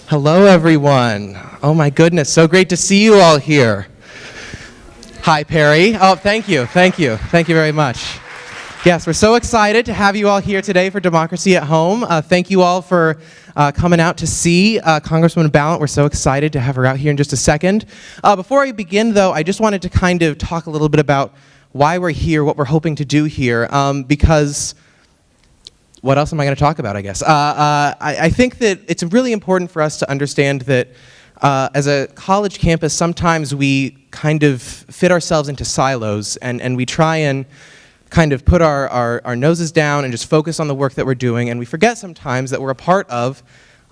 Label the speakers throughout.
Speaker 1: Hello, everyone. Oh, my goodness. So great to see you all here. Hi, Perry. Oh, thank you. Thank you. Thank you very much. Yes, we're so excited to have you all here today for Democracy at Home. Thank you all for coming out to see Congresswoman Balint. We're so excited to have her out here in just a second. Before I begin, though, I just wanted to kind of talk a little bit about why we're here, what we're hoping to do here, because what else am I going to talk about, I guess? I think that it's really important for us to understand that as a college campus, sometimes we kind of fit ourselves into silos, and we try and kind of put our noses down and just focus on the work that we're doing, and we forget sometimes that we're a part of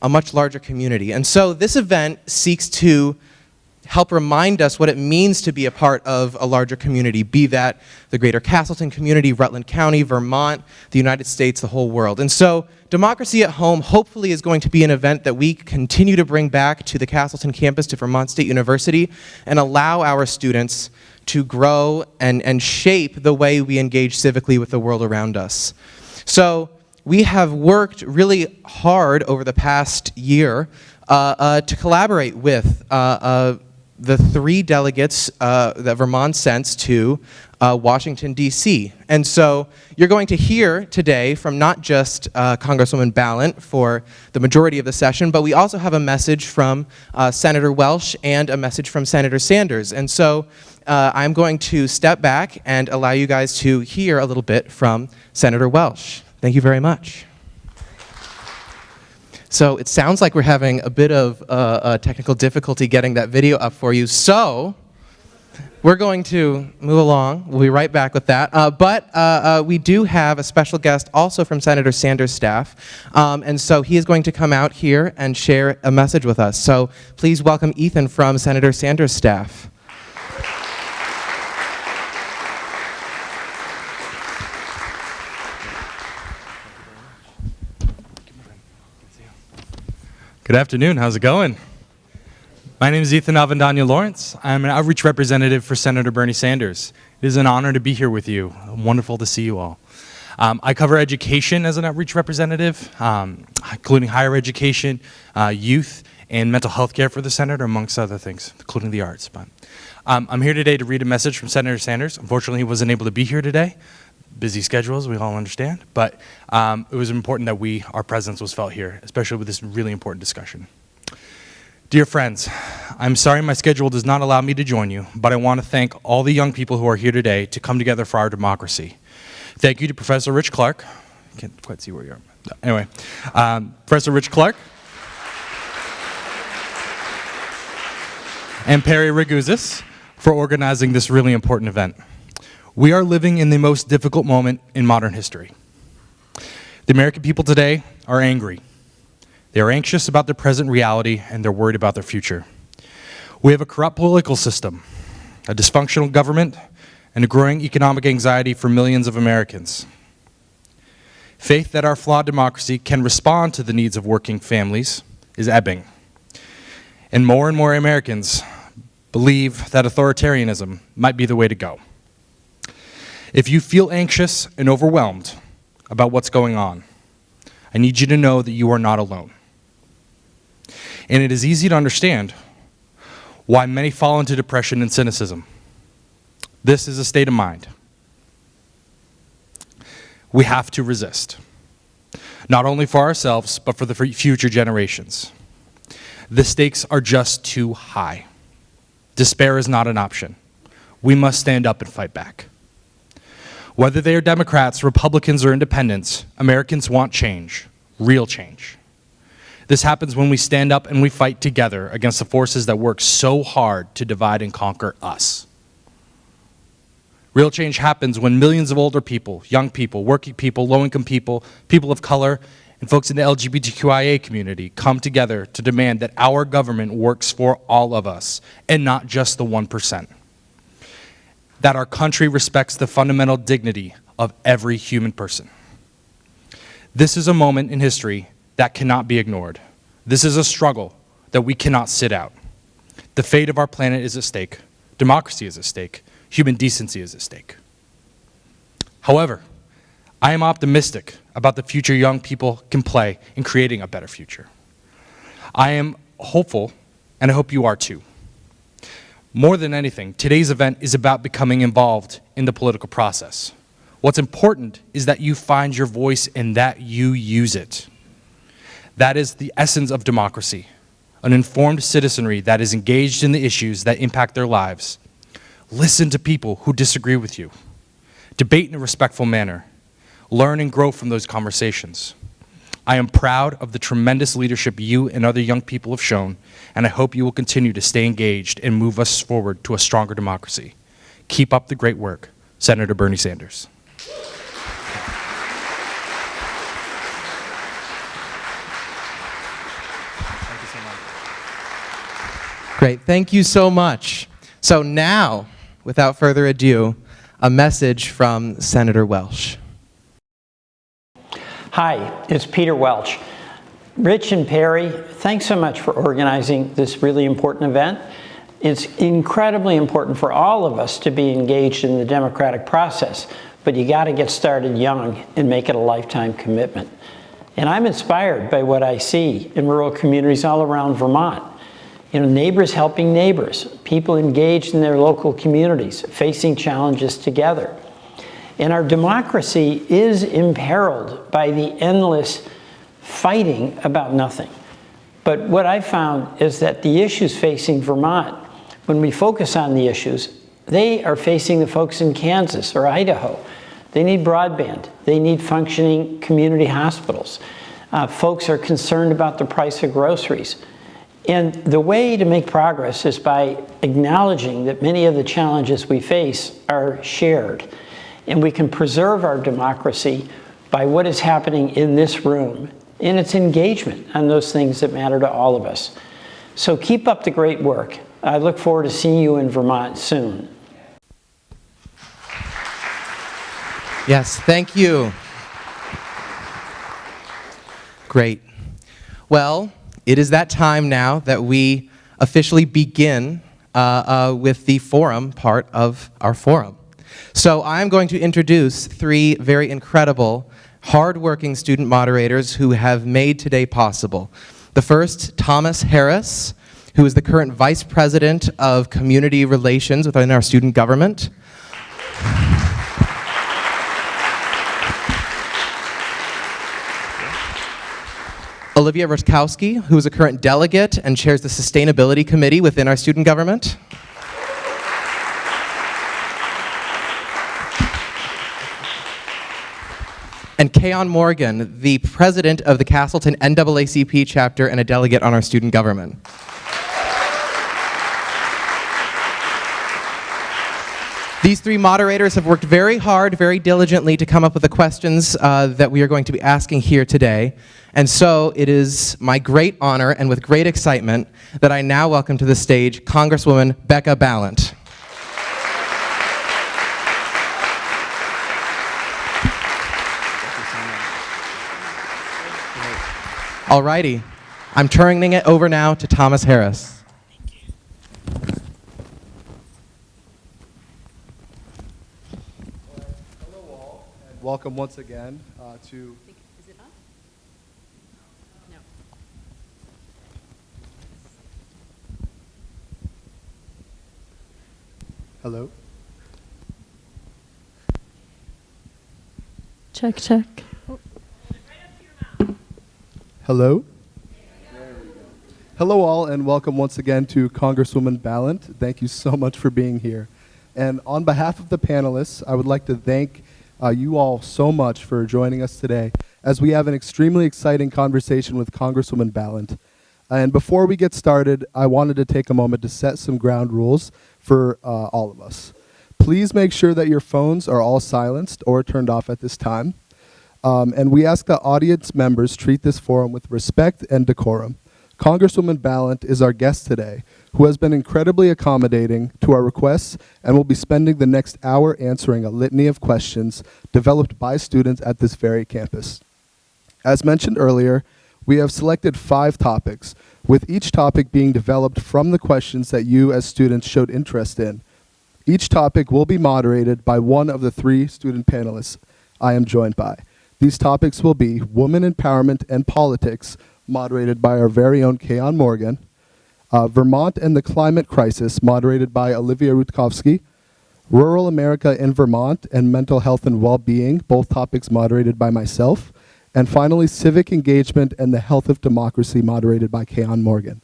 Speaker 1: a much larger community. And so this event seeks to help remind us what it means to be a part of a larger community, be that the greater Castleton community, Rutland County, Vermont, the United States, the whole world. And so Democracy at Home hopefully is going to be an event that we continue to bring back to the Castleton campus, to Vermont State University, and allow our students to grow and shape the way we engage civically with the world around us. So we have worked really hard over the past year to collaborate with the 3 delegates that Vermont sends to Washington, D.C. And so you're going to hear today from not just Congresswoman Balint for the majority of the session, but we also have a message from Senator Welch and a message from Senator Sanders. And so I'm going to step back and allow you guys to hear a little bit from Senator Welch. Thank you very much. So it sounds like we're having a bit of technical difficulty getting that video up for you. So we're going to move along. We'll be right back with that. But we do have a special guest also from Senator Sanders' staff. And so he is going to come out here and share a message with us. So please welcome Ethan from Senator Sanders' staff.
Speaker 2: Good afternoon, how's it going? My name is Ethan Avendanya Lawrence. I'm an outreach representative for Senator Bernie Sanders. It is an honor to be here with you. Wonderful to see you all. I cover education as an outreach representative, including higher education, youth, and mental health care for the Senator, amongst other things, including the arts. But I'm here today to read a message from Senator Sanders. Unfortunately, he wasn't able to be here today. Busy schedules, we all understand, but it was important that our presence was felt here, especially with this really important discussion. Dear friends, I'm sorry my schedule does not allow me to join you, but I want to thank all the young people who are here today to come together for our democracy. Thank you to Professor Rich Clark. Can't quite see where you are. Anyway, Professor Rich Clark and Perry Raguzis for organizing this really important event. We are living in the most difficult moment in modern history. The American people today are angry. They are anxious about their present reality, and they're worried about their future. We have a corrupt political system, a dysfunctional government, and a growing economic anxiety for millions of Americans. Faith that our flawed democracy can respond to the needs of working families is ebbing. And more Americans believe that authoritarianism might be the way to go. If you feel anxious and overwhelmed about what's going on, I need you to know that you are not alone. And it is easy to understand why many fall into depression and cynicism. This is a state of mind. We have to resist, not only for ourselves, but for the future generations. The stakes are just too high. Despair is not an option. We must stand up and fight back. Whether they are Democrats, Republicans, or independents, Americans want change, real change. This happens when we stand up and we fight together against the forces that work so hard to divide and conquer us. Real change happens when millions of older people, young people, working people, low-income people, people of color, and folks in the LGBTQIA community come together to demand that our government works for all of us and not just the 1%. That our country respects the fundamental dignity of every human person. This is a moment in history that cannot be ignored. This is a struggle that we cannot sit out. The fate of our planet is at stake. Democracy is at stake. Human decency is at stake. However, I am optimistic about the future young people can play in creating a better future. I am hopeful, and I hope you are too. More than anything, today's event is about becoming involved in the political process. What's important is that you find your voice and that you use it. That is the essence of democracy, an informed citizenry that is engaged in the issues that impact their lives. Listen to people who disagree with you. Debate in a respectful manner. Learn and grow from those conversations. I am proud of the tremendous leadership you and other young people have shown, and I hope you will continue to stay engaged and move us forward to a stronger democracy. Keep up the great work. Senator Bernie Sanders.
Speaker 1: Great, thank you so much. So now, without further ado, a message from Senator Welch.
Speaker 3: Hi, it's Peter Welch. Rich and Perry, thanks so much for organizing this really important event. It's incredibly important for all of us to be engaged in the democratic process, but you got to get started young and make it a lifetime commitment. And I'm inspired by what I see in rural communities all around Vermont. You know, neighbors helping neighbors, people engaged in their local communities, facing challenges together. And our democracy is imperiled by the endless fighting about nothing. But what I found is that the issues facing Vermont, when we focus on the issues, they are facing the folks in Kansas or Idaho. They need broadband. They need functioning community hospitals. Folks are concerned about the price of groceries. And the way to make progress is by acknowledging that many of the challenges we face are shared. And we can preserve our democracy by what is happening in this room and its engagement on those things that matter to all of us. So keep up the great work. I look forward to seeing you in Vermont soon.
Speaker 1: Yes, thank you. Great. Well, it is that time now that we officially begin with the forum part of our forum. So I'm going to introduce three very incredible, hardworking student moderators who have made today possible. The first, Thomas Harris, who is the current Vice President of Community Relations within our student government. Olivia Ruskowski, who is a current delegate and chairs the Sustainability Committee within our student government. And Keon Morgan, the president of the Castleton NAACP chapter and a delegate on our student government. These three moderators have worked very hard, very diligently to come up with the questions that we are going to be asking here today. And so it is my great honor and with great excitement that I now welcome to the stage Congresswoman Becca Balint. All righty, I'm turning it over now to Thomas Harris.
Speaker 4: Hello all, and welcome once again to...
Speaker 5: Is it on? No.
Speaker 4: Hello?
Speaker 5: Check, check.
Speaker 4: Hello? Hello all, and welcome once again to Congresswoman Balint. Thank you so much for being here. And on behalf of the panelists, I would like to thank you all so much for joining us today as we have an extremely exciting conversation with Congresswoman Balint. And before we get started, I wanted to take a moment to set some ground rules for all of us. Please make sure that your phones are all silenced or turned off at this time. And we ask that audience members treat this forum with respect and decorum. Congresswoman Balint is our guest today, who has been incredibly accommodating to our requests and will be spending the next hour answering a litany of questions developed by students at this very campus. As mentioned earlier, we have selected 5 topics, with each topic being developed from the questions that you as students showed interest in. Each topic will be moderated by one of the 3 student panelists I am joined by. These topics will be Women Empowerment and Politics, moderated by our very own Keon Morgan, Vermont and the Climate Crisis, moderated by Olivia Rutkowski. Rural America in Vermont and Mental Health and Well-Being, both topics moderated by myself. And finally, Civic Engagement and the Health of Democracy, moderated by Keon Morgan.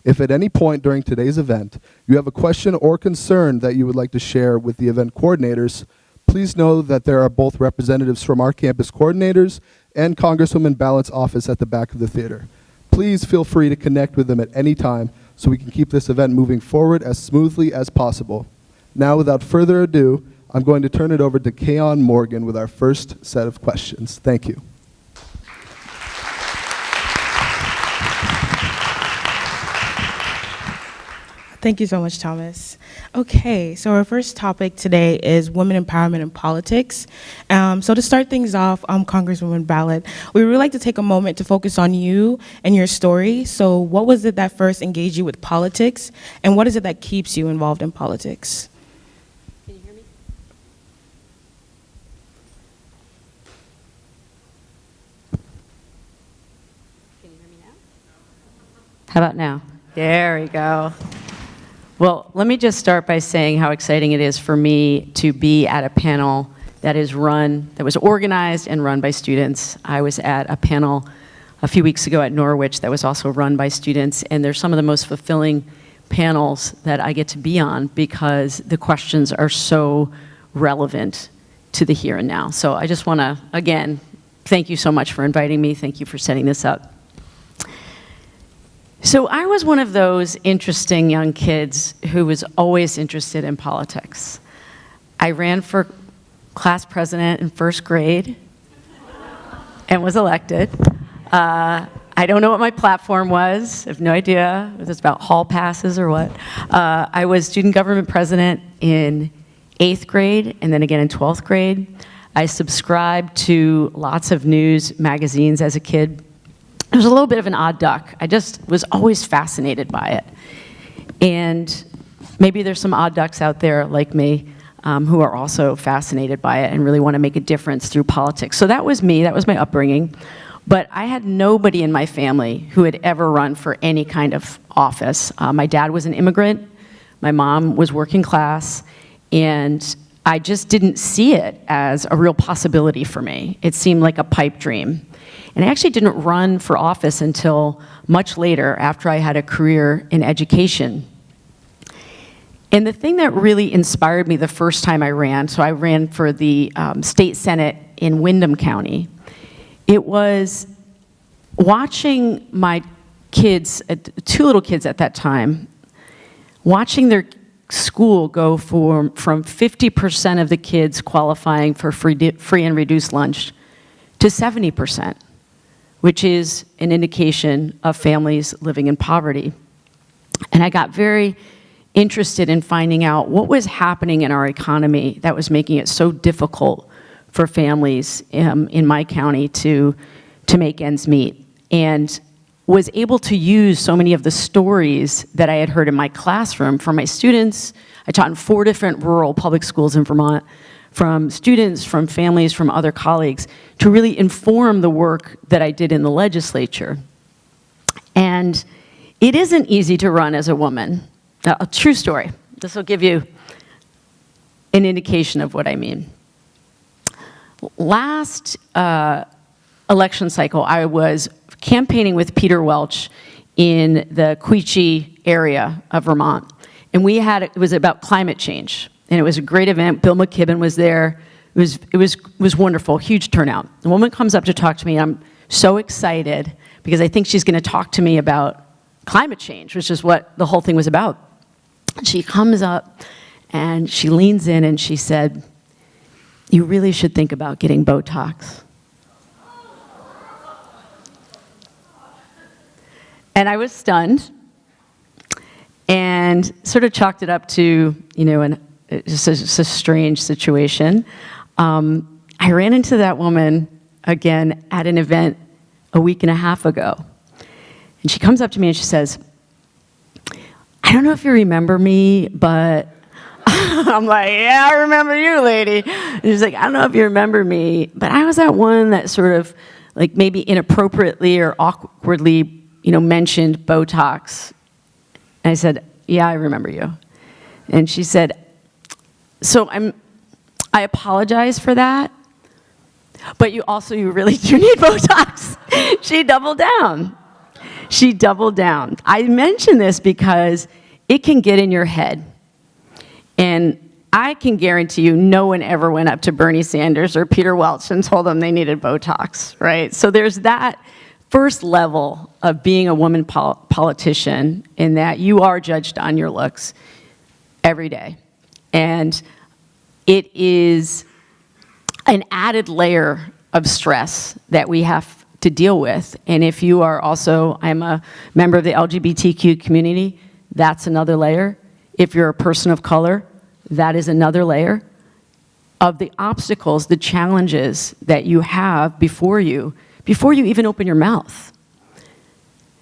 Speaker 4: If at any point during today's event you have a question or concern that you would like to share with the event coordinators, please know that there are both representatives from our campus coordinators and Congresswoman Balint's office at the back of the theater. Please feel free to connect with them at any time so we can keep this event moving forward as smoothly as possible. Now, without further ado, I'm going to turn it over to Keon Morgan with our first set of questions. Thank you.
Speaker 6: Thank you so much, Thomas. Okay, so our first topic today is women empowerment in politics. So to start things off, Congresswoman Balint, we would really like to take a moment to focus on you and your story. So what was it that first engaged you with politics, and what is it that keeps you involved in politics?
Speaker 5: Can you hear me? Can you hear me now? How about now? There we go. Well, let me just start by saying how exciting it is for me to be at a panel that was organized and run by students. I was at a panel a few weeks ago at Norwich that was also run by students, and they're some of the most fulfilling panels that I get to be on because the questions are so relevant to the here and now. So I just want to, again, thank you so much for inviting me. Thank you for setting this up. So I was one of those interesting young kids who was always interested in politics. I ran for class president in first grade and was elected. I don't know what my platform was. I have no idea if it's about hall passes or what. I was student government president in 8th grade and then again in 12th grade. I subscribed to lots of news magazines as a kid. I was a little bit of an odd duck. I just was always fascinated by it. And maybe there's some odd ducks out there like me who are also fascinated by it and really want to make a difference through politics. So that was me, that was my upbringing. But I had nobody in my family who had ever run for any kind of office. My dad was an immigrant, my mom was working class, and I just didn't see it as a real possibility for me. It seemed like a pipe dream. And I actually didn't run for office until much later, after I had a career in education. And the thing that really inspired me the first time I ran, so I ran for the state senate in Windham County, it was watching my kids, 2 little kids at that time, watching their school go from 50% of the kids qualifying for free and reduced lunch to 70%. Which is an indication of families living in poverty. And I got very interested in finding out what was happening in our economy that was making it so difficult for families in my county to make ends meet. And was able to use so many of the stories that I had heard in my classroom from my students. I taught in 4 different rural public schools in Vermont, from students, from families, from other colleagues, to really inform the work that I did in the legislature. And it isn't easy to run as a woman. Now, a true story. This will give you an indication of what I mean. Last election cycle, I was campaigning with Peter Welch in the Quechee area of Vermont. And it was about climate change. And it was a great event. Bill McKibben was there. It was wonderful, huge turnout. The woman comes up to talk to me. I'm so excited because I think she's going to talk to me about climate change, which is what the whole thing was about. She comes up and she leans in and she said, "You really should think about getting Botox." And I was stunned and sort of chalked it up to, just a strange situation. I ran into that woman again at an event a week and a half ago. And she comes up to me and she says, "I don't know if you remember me, but..." I'm like, "Yeah, I remember you, lady." And she's like, "I don't know if you remember me, but I was that one that sort of, like maybe inappropriately or awkwardly, mentioned Botox." And I said, yeah, I remember you. And she said, so I apologize for that, but you really do need Botox. She doubled down. She doubled down. I mention this because it can get in your head. And I can guarantee you no one ever went up to Bernie Sanders or Peter Welch and told them they needed Botox, right? So there's that first level of being a woman politician, in that you are judged on your looks every day. And it is an added layer of stress that we have to deal with. And if you are also, I'm a member of the LGBTQ community, that's another layer. If you're a person of color, that is another layer of the obstacles, the challenges that you have before you even open your mouth.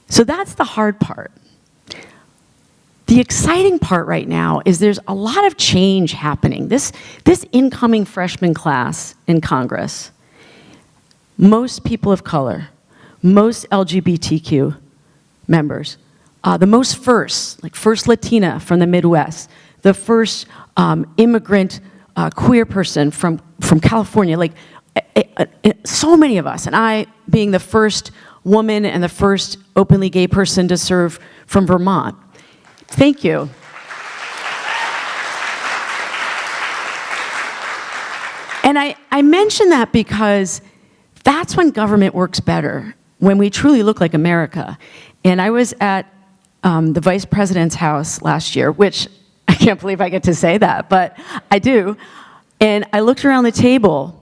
Speaker 5: So that's the hard part. The exciting part right now is there's a lot of change happening. This incoming freshman class in Congress, most people of color, most LGBTQ members, the most first, like first Latina from the Midwest, the first immigrant queer person from California, like so many of us, and I being the first woman and the first openly gay person to serve from Vermont. Thank you. And I mention that because that's when government works better, when we truly look like America. And I was at the Vice President's house last year, which I can't believe I get to say that, but I do. And I looked around the table,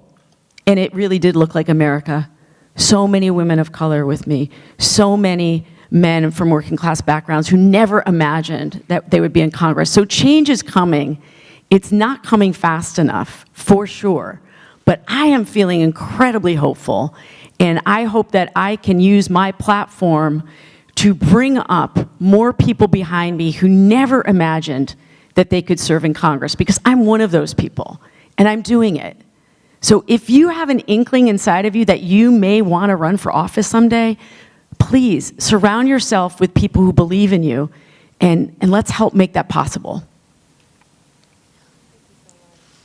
Speaker 5: and it really did look like America. So many women of color with me, so many men from working class backgrounds who never imagined that they would be in Congress. So change is coming. It's not coming fast enough, for sure. But I am feeling incredibly hopeful, and I hope that I can use my platform to bring up more people behind me who never imagined that they could serve in Congress, because I'm one of those people, and I'm doing it. So if you have an inkling inside of you that you may want to run for office someday, please surround yourself with people who believe in you, and let's help make that possible.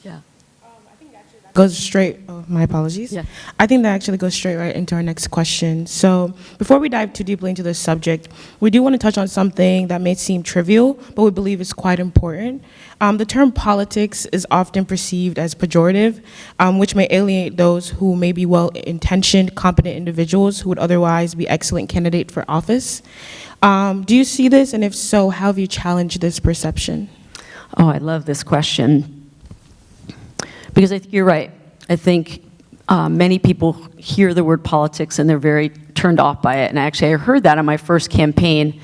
Speaker 5: Yeah.
Speaker 6: Goes straight, oh, my apologies.
Speaker 5: Yeah.
Speaker 6: I think that actually goes straight right into our next question. So before we dive too deeply into this subject, we do want to touch on something that may seem trivial, but we believe is quite important. The term politics is often perceived as pejorative, which may alienate those who may be well-intentioned, competent individuals who would otherwise be excellent candidates for office. Do you see this? And if so, how have you challenged this perception?
Speaker 5: Oh, I love this question. Because I think you're right. I think many people hear the word politics and they're very turned off by it. And actually, I heard that on my first campaign.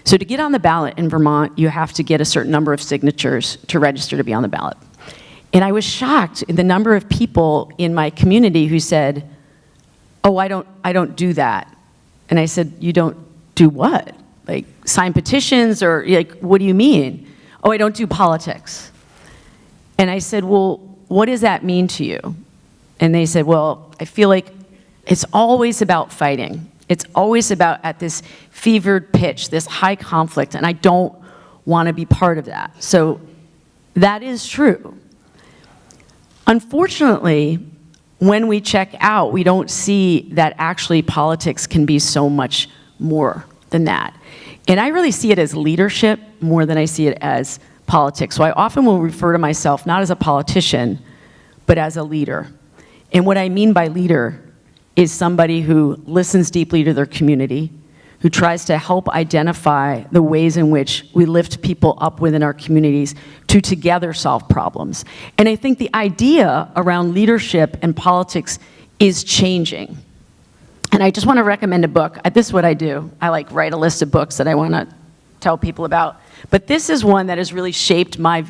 Speaker 5: So to get on the ballot in Vermont, you have to get a certain number of signatures to register to be on the ballot. And I was shocked at the number of people in my community who said, oh, I don't do that. And I said, you don't do what? Like sign petitions, or like, what do you mean? Oh, I don't do politics. And I said, well, what does that mean to you? And they said, well, I feel like it's always about fighting. It's always about at this fevered pitch, this high conflict, and I don't want to be part of that. So that is true. Unfortunately, when we check out, we don't see that actually politics can be so much more than that. And I really see it as leadership more than I see it as politics. So I often will refer to myself not as a politician, but as a leader. And what I mean by leader is somebody who listens deeply to their community, who tries to help identify the ways in which we lift people up within our communities to together solve problems. And I think the idea around leadership and politics is changing. And I just want to recommend a book. This is what I do. I like write a list of books that I want to tell people about. But this is one that has really shaped my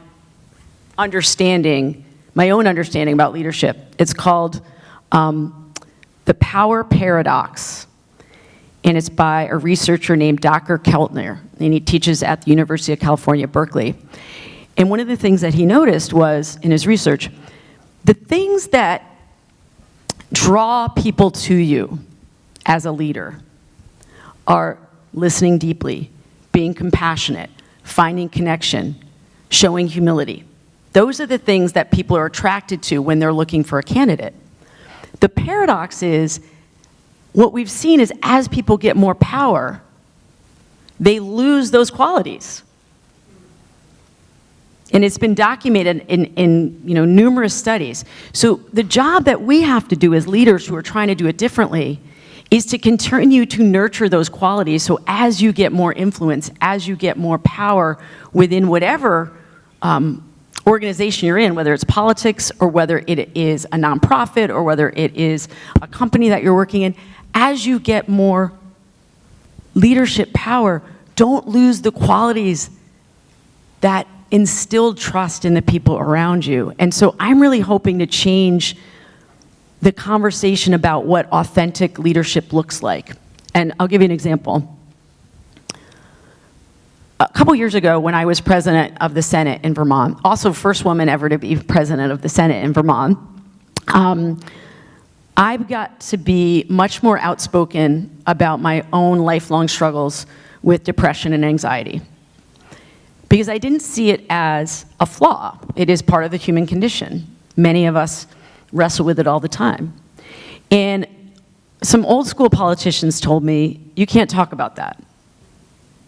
Speaker 5: understanding, my own understanding about leadership. It's called The Power Paradox. And it's by a researcher named Dr. Keltner, and he teaches at the University of California, Berkeley. And one of the things that he noticed was, in his research, the things that draw people to you as a leader are listening deeply, being compassionate, finding connection, showing humility. Those are the things that people are attracted to when they're looking for a candidate. The paradox is, what we've seen is as people get more power, they lose those qualities. And it's been documented in numerous studies. So the job that we have to do as leaders who are trying to do it differently is to continue to nurture those qualities, so as you get more influence, as you get more power within whatever organization you're in, whether it's politics or whether it is a nonprofit or whether it is a company that you're working in, as you get more leadership power, don't lose the qualities that instilled trust in the people around you. And so I'm really hoping to change the conversation about what authentic leadership looks like. And I'll give you an example. A couple years ago, when I was president of the Senate in Vermont, also first woman ever to be president of the Senate in Vermont, I've got to be much more outspoken about my own lifelong struggles with depression and anxiety. Because I didn't see it as a flaw. It is part of the human condition. Many of us wrestle with it all the time. And some old school politicians told me, you can't talk about that.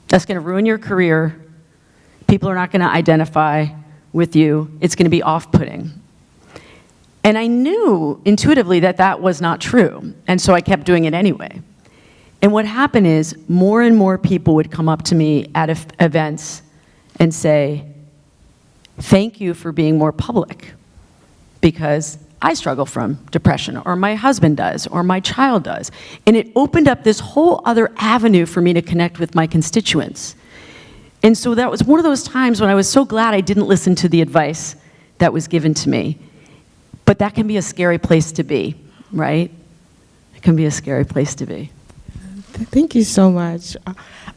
Speaker 5: That's going to ruin your career. People are not going to identify with you. It's going to be off-putting. And I knew intuitively that that was not true. And so I kept doing it anyway. And what happened is more and more people would come up to me at events and say, thank you for being more public, because I struggle from depression, or my husband does, or my child does. And it opened up this whole other avenue for me to connect with my constituents. And so that was one of those times when I was so glad I didn't listen to the advice that was given to me. But that can be a scary place to be, right? It can be a scary place to be.
Speaker 6: Thank you so much.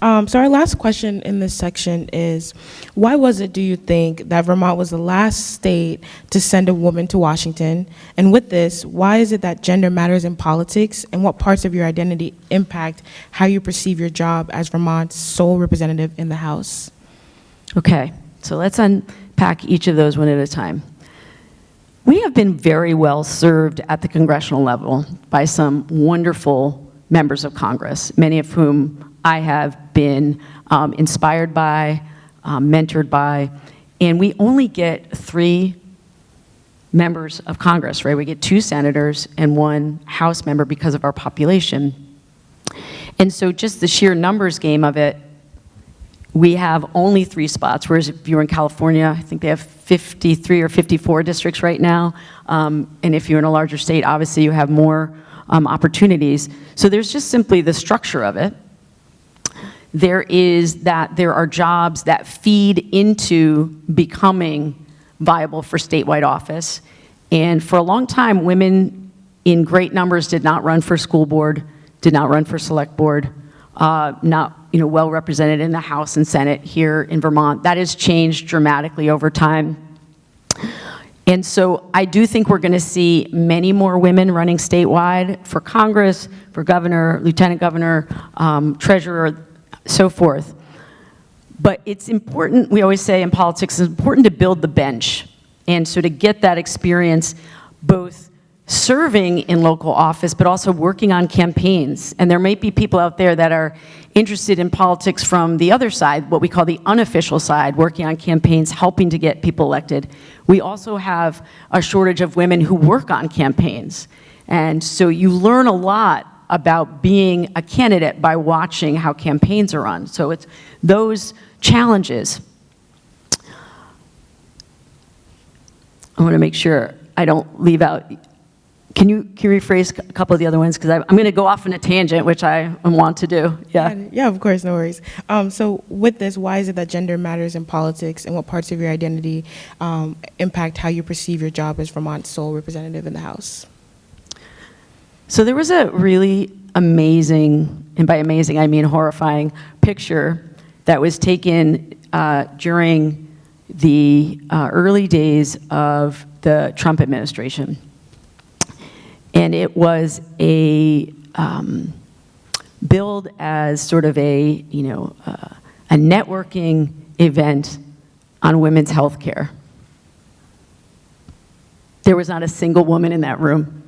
Speaker 6: So our last question in this section is, why was it, do you think, that Vermont was the last state to send a woman to Washington? And with this, why is it that gender matters in politics, and what parts of your identity impact how you perceive your job as Vermont's sole representative in the House?
Speaker 5: Okay, so let's unpack each of those one at a time. We have been very well served at the congressional level by some wonderful members of Congress, many of whom I have been inspired by, mentored by, and we only get 3 members of Congress, right? We get 2 senators and 1 House member because of our population. And so just the sheer numbers game of it, we have only 3 spots, whereas if you're in California, I think they have 53 or 54 districts right now. And if you're in a larger state, obviously you have more opportunities. So there's just simply the structure of it. There are jobs that feed into becoming viable for statewide office. And for a long time, women in great numbers did not run for school board, did not run for select board, not well represented in the House and Senate here in Vermont. That has changed dramatically over time. And so I do think we're going to see many more women running statewide for Congress, for governor, lieutenant governor, treasurer, so forth. But it's important, we always say in politics, it's important to build the bench. And so to get that experience, both serving in local office, but also working on campaigns. And there may be people out there that are interested in politics from the other side, what we call the unofficial side, working on campaigns, helping to get people elected. We also have a shortage of women who work on campaigns. And so you learn a lot about being a candidate by watching how campaigns are run. So it's those challenges. I want to make sure I don't leave out. Can you rephrase a couple of the other ones? Because I'm going to go off on a tangent, which I want to do.
Speaker 6: Yeah, of course, no worries. So with this, why is it that gender matters in politics, and what parts of your identity impact how you perceive your job as Vermont's sole representative in the House?
Speaker 5: So there was a really amazing, and by amazing I mean horrifying, picture that was taken during the early days of the Trump administration. And it was a billed as sort of a networking event on women's health care. There was not a single woman in that room.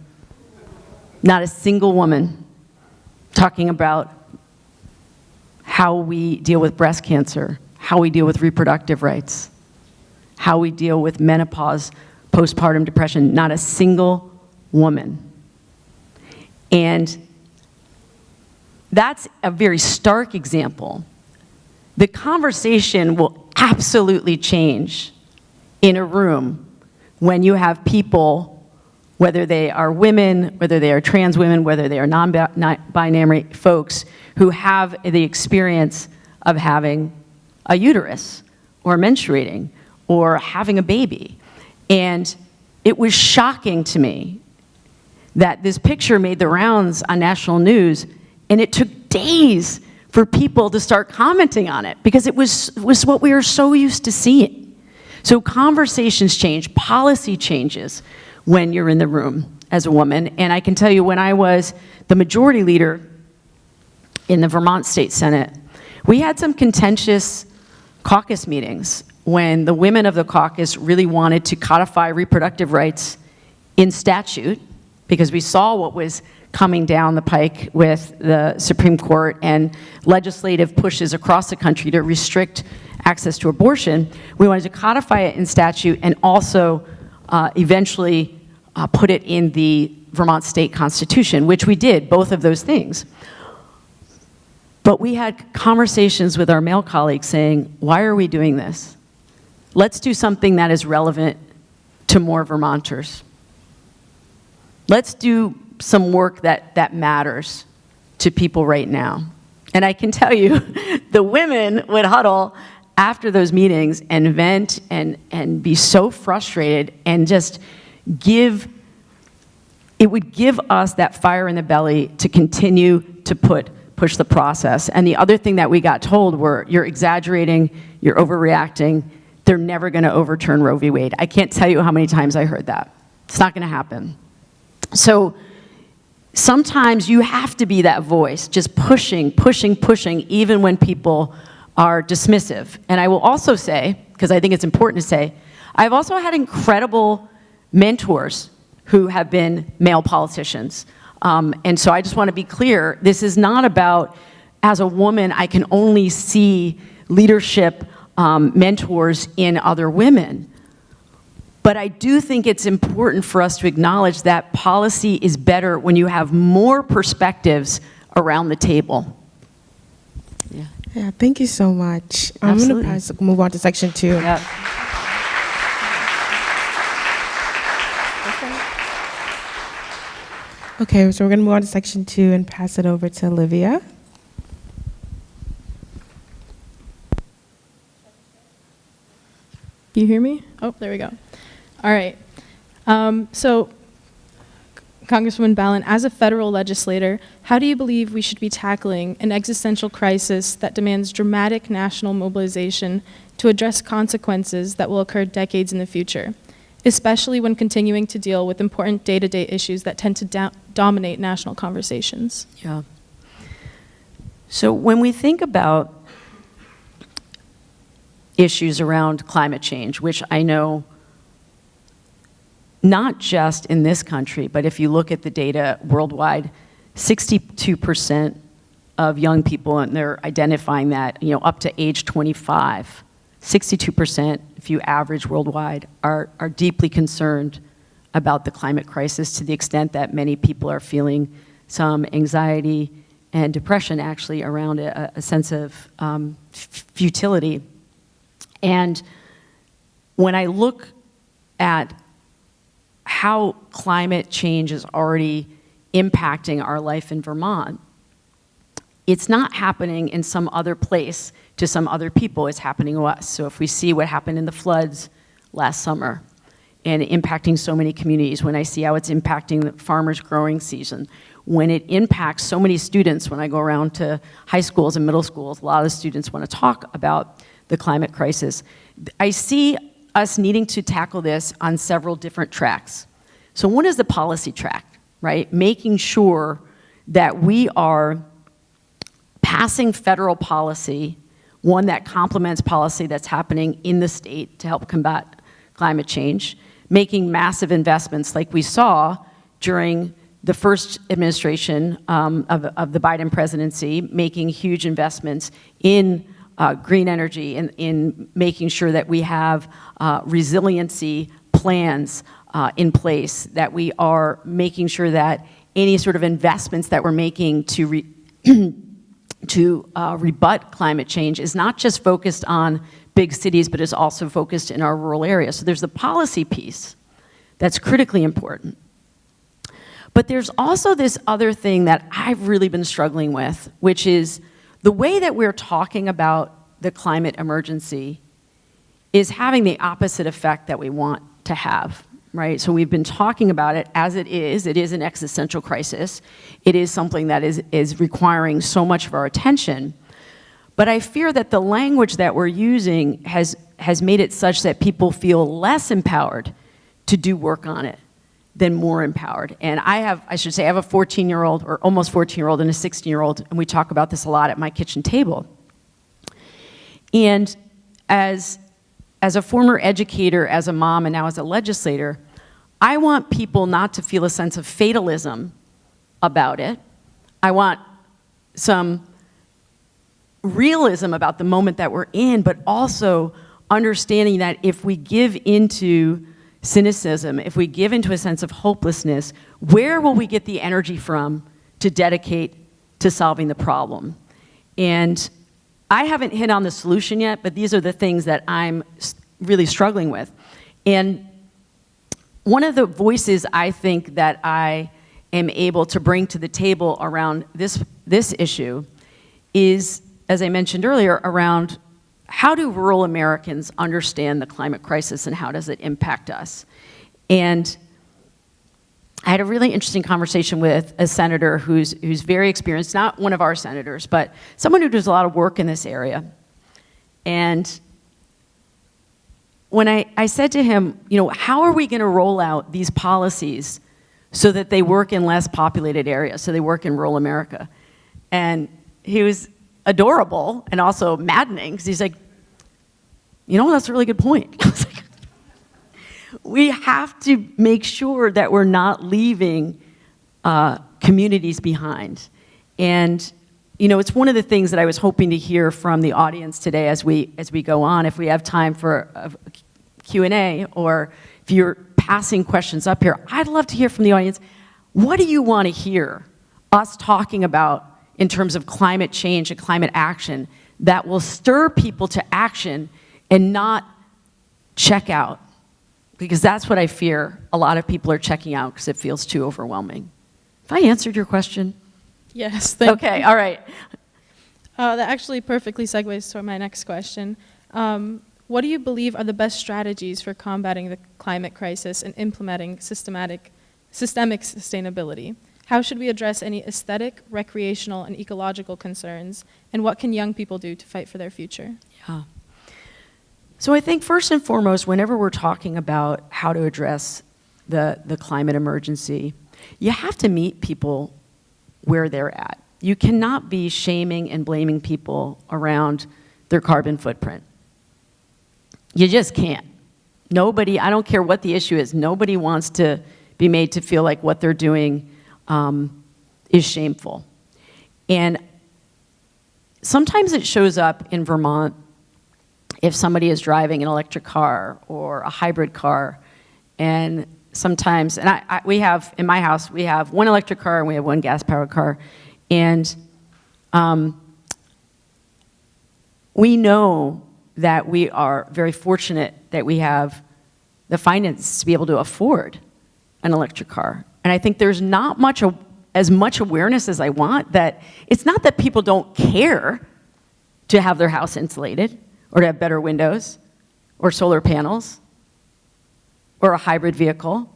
Speaker 5: Not a single woman talking about how we deal with breast cancer, how we deal with reproductive rights, how we deal with menopause, postpartum depression. Not a single woman. And that's a very stark example. The conversation will absolutely change in a room when you have people, whether they are women, whether they are trans women, whether they are non-binary folks, who have the experience of having a uterus or menstruating or having a baby. And it was shocking to me that this picture made the rounds on national news, and it took days for people to start commenting on it because it was what we were so used to seeing. So conversations change, policy changes when you're in the room as a woman. And I can tell you, when I was the majority leader in the Vermont State Senate, we had some contentious caucus meetings when the women of the caucus really wanted to codify reproductive rights in statute, because we saw what was coming down the pike with the Supreme Court and legislative pushes across the country to restrict access to abortion. We wanted to codify it in statute and also eventually put it in the Vermont state constitution, which we did, both of those things. But we had conversations with our male colleagues saying, why are we doing this? Let's do something that is relevant to more Vermonters. Let's do some work that matters to people right now. And I can tell you, the women would huddle after those meetings and vent and be so frustrated and just it would give us that fire in the belly to continue to push the process. And the other thing that we got told were, you're exaggerating, you're overreacting, they're never gonna overturn Roe v. Wade. I can't tell you how many times I heard that. It's not gonna happen. So sometimes you have to be that voice, just pushing, even when people are dismissive. And I will also say, because I think it's important to say, I've also had incredible mentors who have been male politicians. And so I just want to be clear, this is not about, as a woman, I can only see leadership mentors in other women. But I do think it's important for us to acknowledge that policy is better when you have more perspectives around the table.
Speaker 6: Yeah, thank you so much.
Speaker 5: Absolutely.
Speaker 6: I'm going to move on to section 2.
Speaker 5: Yep.
Speaker 6: Okay, so we're going to move on to section 2 and pass it over to Olivia.
Speaker 7: You hear me? Oh, there we go. All right. So, Congresswoman Balint, as a federal legislator, how do you believe we should be tackling an existential crisis that demands dramatic national mobilization to address consequences that will occur decades in the future, especially when continuing to deal with important day-to-day issues that tend to dominate national conversations?
Speaker 5: Yeah. So when we think about issues around climate change, which I know not just in this country, but if you look at the data worldwide, 62% of young people, and they're identifying that, up to age 25, 62%, if you average worldwide, are deeply concerned about the climate crisis, to the extent that many people are feeling some anxiety and depression actually around a sense of futility. And when I look at how climate change is already impacting our life in Vermont, it's not happening in some other place to some other people, it's happening to us. So if we see what happened in the floods last summer and impacting so many communities, when I see how it's impacting the farmers' growing season, when it impacts so many students, when I go around to high schools and middle schools, a lot of students want to talk about the climate crisis. I see us needing to tackle this on several different tracks. So one is the policy track, right? Making sure that we are passing federal policy one that complements policy that's happening in the state to help combat climate change, making massive investments like we saw during the first administration of the Biden presidency, making huge investments in green energy, in making sure that we have resiliency plans in place, that we are making sure that any sort of investments that we're making to rebut climate change is not just focused on big cities, but is also focused in our rural areas. So there's the policy piece that's critically important. But there's also this other thing that I've really been struggling with, which is the way that we're talking about the climate emergency is having the opposite effect that we want to have, right? So we've been talking about it as it is an existential crisis. It is something that is requiring so much of our attention. But I fear that the language that we're using has made it such that people feel less empowered to do work on it than more empowered. And I have a 14-year-old, or almost 14-year-old, and a 16-year-old, and we talk about this a lot at my kitchen table. And as a former educator, as a mom, and now as a legislator, I want people not to feel a sense of fatalism about it. I want some realism about the moment that we're in, but also understanding that if we give into cynicism, if we give into a sense of hopelessness, where will we get the energy from to dedicate to solving the problem? And I haven't hit on the solution yet, but these are the things that I'm really struggling with. And one of the voices I think that I am able to bring to the table around this issue is, as I mentioned earlier, around how do rural Americans understand the climate crisis and how does it impact us? And I had a really interesting conversation with a senator who's very experienced, not one of our senators, but someone who does a lot of work in this area. And when I said to him, how are we going to roll out these policies so that they work in less populated areas, so they work in rural America? And he was adorable and also maddening, because he's like, that's a really good point. I was like, we have to make sure that we're not leaving communities behind. And it's one of the things that I was hoping to hear from the audience today as we go on. If we have time for a Q&A, or if you're passing questions up here, I'd love to hear from the audience. What do you want to hear us talking about in terms of climate change and climate action that will stir people to action and not check out? Because that's what I fear. A lot of people are checking out because it feels too overwhelming. Have I answered your question?
Speaker 7: Yes, thank you.
Speaker 5: Okay, all right.
Speaker 7: That actually perfectly segues to my next question. What do you believe are the best strategies for combating the climate crisis and implementing systemic sustainability? How should we address any aesthetic, recreational, and ecological concerns? And what can young people do to fight for their future?
Speaker 5: Yeah. So I think first and foremost, whenever we're talking about how to address the climate emergency, you have to meet people where they're at. You cannot be shaming and blaming people around their carbon footprint. You just can't. Nobody, I don't care what the issue is, nobody wants to be made to feel like what they're doing is shameful. And sometimes it shows up in Vermont if somebody is driving an electric car or a hybrid car. And sometimes, and we have, in my house, we have one electric car and we have one gas-powered car. And we know that we are very fortunate that we have the finances to be able to afford an electric car. And I think there's not as much awareness as I want that it's not that people don't care to have their house insulated or to have better windows or solar panels or a hybrid vehicle.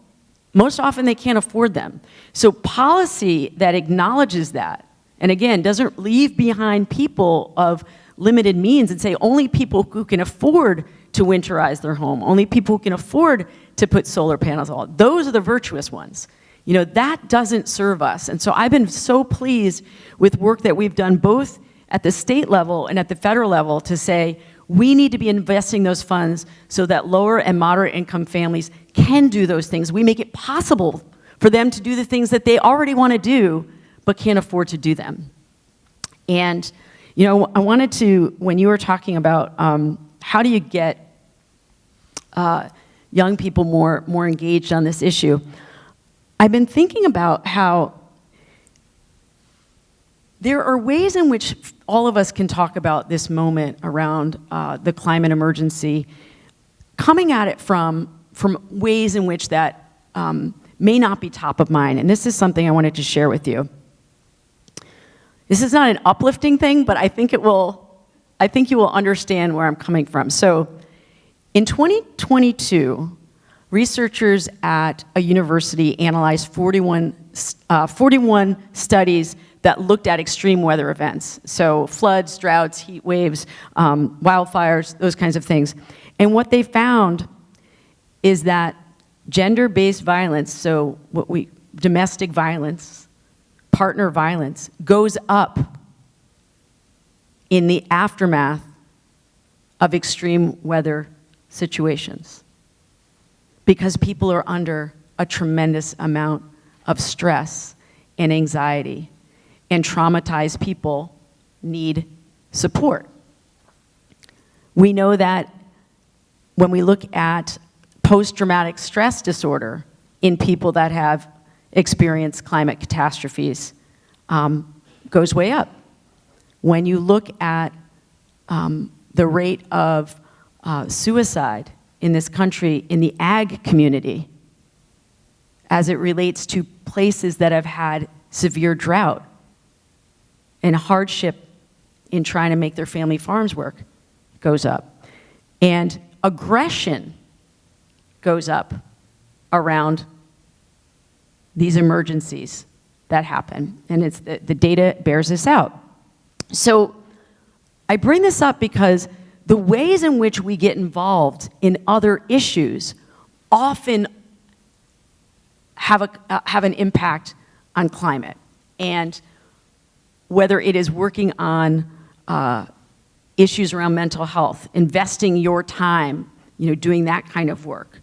Speaker 5: Most often they can't afford them. So policy that acknowledges that, and again, doesn't leave behind people of limited means and say only people who can afford to winterize their home, only people who can afford to put solar panels on, those are the virtuous ones. That doesn't serve us. And so I've been so pleased with work that we've done both at the state level and at the federal level to say, we need to be investing those funds so that lower and moderate income families can do those things. We make it possible for them to do the things that they already want to do, but can't afford to do them. And, you know, I wanted to, when you were talking about how do you get young people more engaged on this issue, I've been thinking about how there are ways in which all of us can talk about this moment around the climate emergency, coming at it from ways in which that may not be top of mind. And this is something I wanted to share with you. This is not an uplifting thing, but I think you will understand where I'm coming from. So in 2022, researchers at a university analyzed 41 studies that looked at extreme weather events. So floods, droughts, heat waves, wildfires, those kinds of things. And what they found is that gender-based violence, so domestic violence, partner violence, goes up in the aftermath of extreme weather situations because people are under a tremendous amount of stress and anxiety, and traumatized people need support. We know that when we look at post-traumatic stress disorder in people that have experienced climate catastrophes, goes way up. When you look at the rate of suicide in this country in the ag community as it relates to places that have had severe drought and hardship in trying to make their family farms work, goes up. And aggression goes up around these emergencies that happen. And it's the data bears this out. So I bring this up because the ways in which we get involved in other issues often have an impact on climate. And whether it is working on issues around mental health, investing your time, doing that kind of work,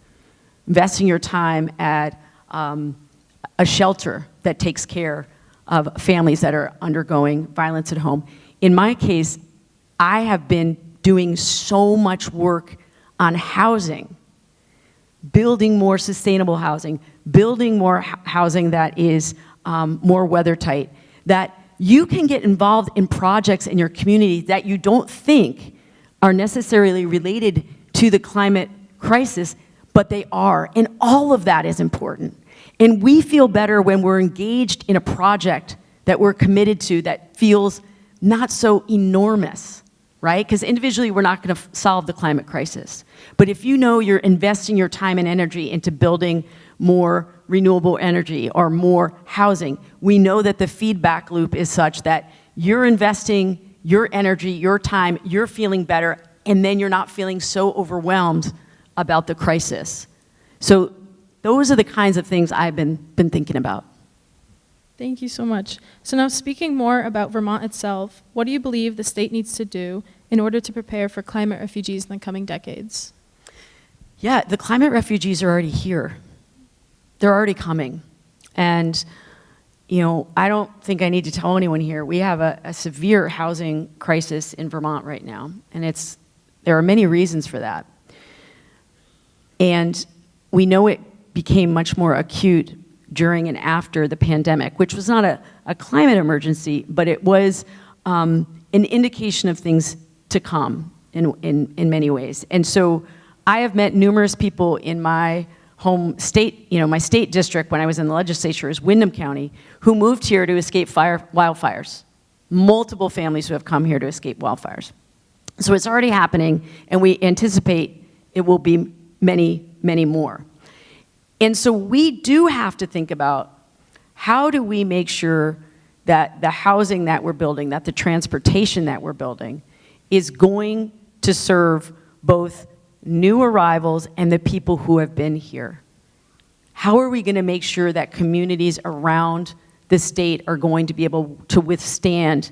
Speaker 5: investing your time at a shelter that takes care of families that are undergoing violence at home. In my case, I have been doing so much work on housing, building more sustainable housing, building more housing that is more weather tight, that you can get involved in projects in your community that you don't think are necessarily related to the climate crisis, but they are, and all of that is important. And we feel better when we're engaged in a project that we're committed to that feels not so enormous, right? Because individually we're not going to solve the climate crisis. But if you know you're investing your time and energy into building more renewable energy or more housing, we know that the feedback loop is such that you're investing your energy, your time, you're feeling better, and then you're not feeling so overwhelmed about the crisis. So those are the kinds of things I've been thinking about.
Speaker 7: Thank you so much. So now, speaking more about Vermont itself, what do you believe the state needs to do in order to prepare for climate refugees in the coming decades?
Speaker 5: Yeah, the climate refugees are already here. They're already coming. And, I don't think I need to tell anyone here, we have a severe housing crisis in Vermont right now. And there are many reasons for that. And we know it became much more acute during and after the pandemic, which was not a climate emergency, but it was an indication of things to come in many ways. And so I have met numerous people in my home state, my state district when I was in the legislature is Windham County, who moved here to escape wildfires. Multiple families who have come here to escape wildfires. So it's already happening, and we anticipate it will be many, many more. And so we do have to think about how do we make sure that the housing that we're building, that the transportation that we're building is going to serve both new arrivals and the people who have been here. How are we going to make sure that communities around the state are going to be able to withstand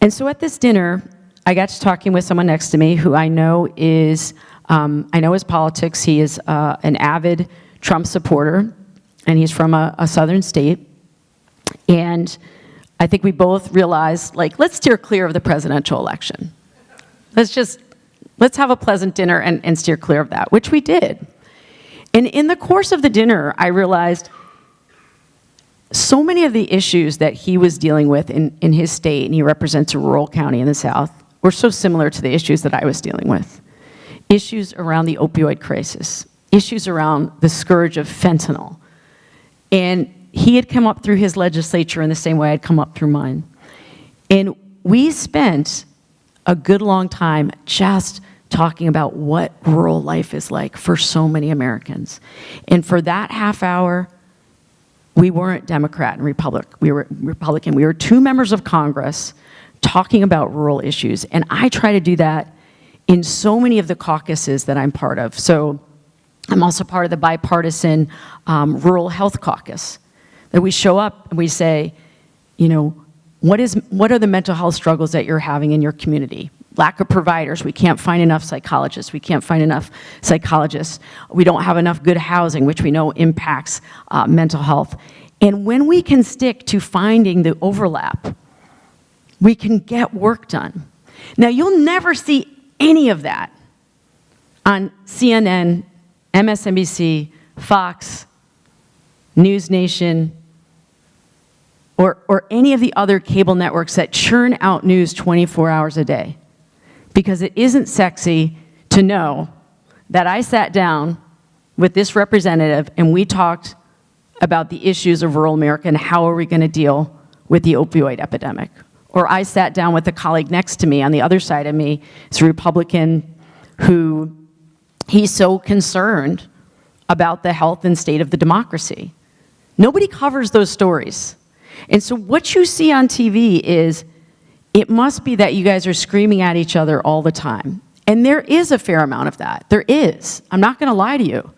Speaker 5: And so at this dinner, I got to talking with someone next to me who I know his politics. He is an avid Trump supporter, and he's from a southern state. And I think we both realized, like, let's steer clear of the presidential election. Let's have a pleasant dinner and steer clear of that, which we did. And in the course of the dinner, I realized so many of the issues that he was dealing with in his state, and he represents a rural county in the South, were so similar to the issues that I was dealing with. Issues around the opioid crisis, issues around the scourge of fentanyl. And he had come up through his legislature in the same way I'd come up through mine. And we spent a good long time just talking about what rural life is like for so many Americans. And for that half hour, we weren't Democrat and we were Republican. We were two members of Congress talking about rural issues. And I try to do that in so many of the caucuses that I'm part of. So I'm also part of the bipartisan Rural Health Caucus, that we show up and we say, you know, what are the mental health struggles that you're having in your community? Lack of providers. We can't find enough psychologists. We can't find enough psychologists. We don't have enough good housing, which we know impacts mental health. And when we can stick to finding the overlap, we can get work done. Now, you'll never see any of that on CNN, MSNBC, Fox, News Nation, or any of the other cable networks that churn out news 24 hours a day. Because it isn't sexy to know that I sat down with this representative and we talked about the issues of rural America and how are we going to deal with the opioid epidemic. Or I sat down with a colleague next to me on the other side of me, it's a Republican who he's so concerned about the health and state of the democracy. Nobody covers those stories. And so what you see on TV is, it must be that you guys are screaming at each other all the time. And there is a fair amount of that. There is. I'm not going to lie to you.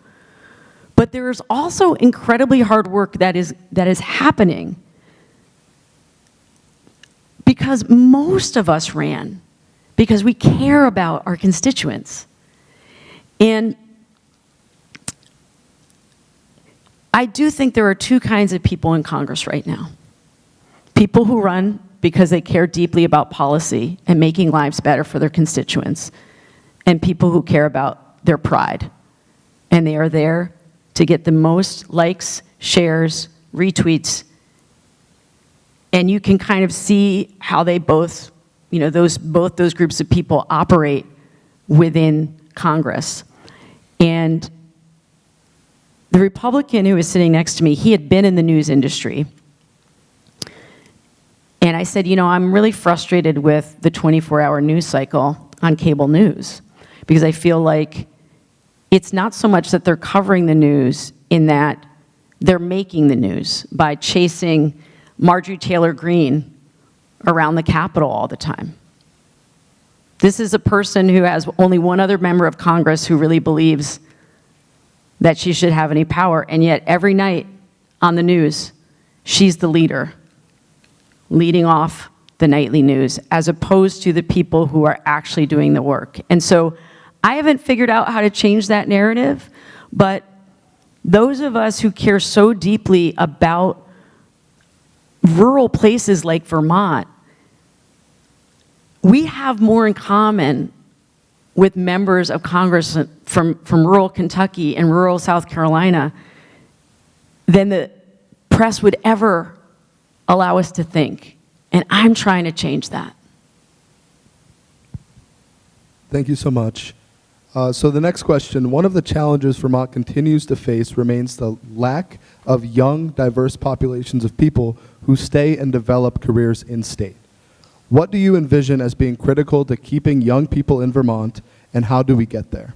Speaker 5: But there is also incredibly hard work that is happening. Because most of us ran because we care about our constituents. And I do think there are two kinds of people in Congress right now. People who run because they care deeply about policy and making lives better for their constituents, and people who care about their pride. And they are there to get the most likes, shares, retweets, and you can kind of see how they both, you know, both those groups of people operate within Congress. And the Republican who was sitting next to me, he had been in the news industry. And I said, you know, I'm really frustrated with the 24-hour news cycle on cable news, because I feel like it's not so much that they're covering the news in that they're making the news by chasing Marjorie Taylor Greene around the Capitol all the time. This is a person who has only one other member of Congress who really believes that she should have any power, and yet every night on the news, she's the leader, leading off the nightly news, as opposed to the people who are actually doing the work. And so I haven't figured out how to change that narrative, but those of us who care so deeply about rural places like Vermont, we have more in common with members of Congress from rural Kentucky and rural South Carolina than the press would ever allow us to think. And I'm trying to change that.
Speaker 4: Thank you so much. So the next question, one of the challenges Vermont continues to face remains the lack of young, diverse populations of people who stay and develop careers in-state. What do you envision as being critical to keeping young people in Vermont, and how do we get there?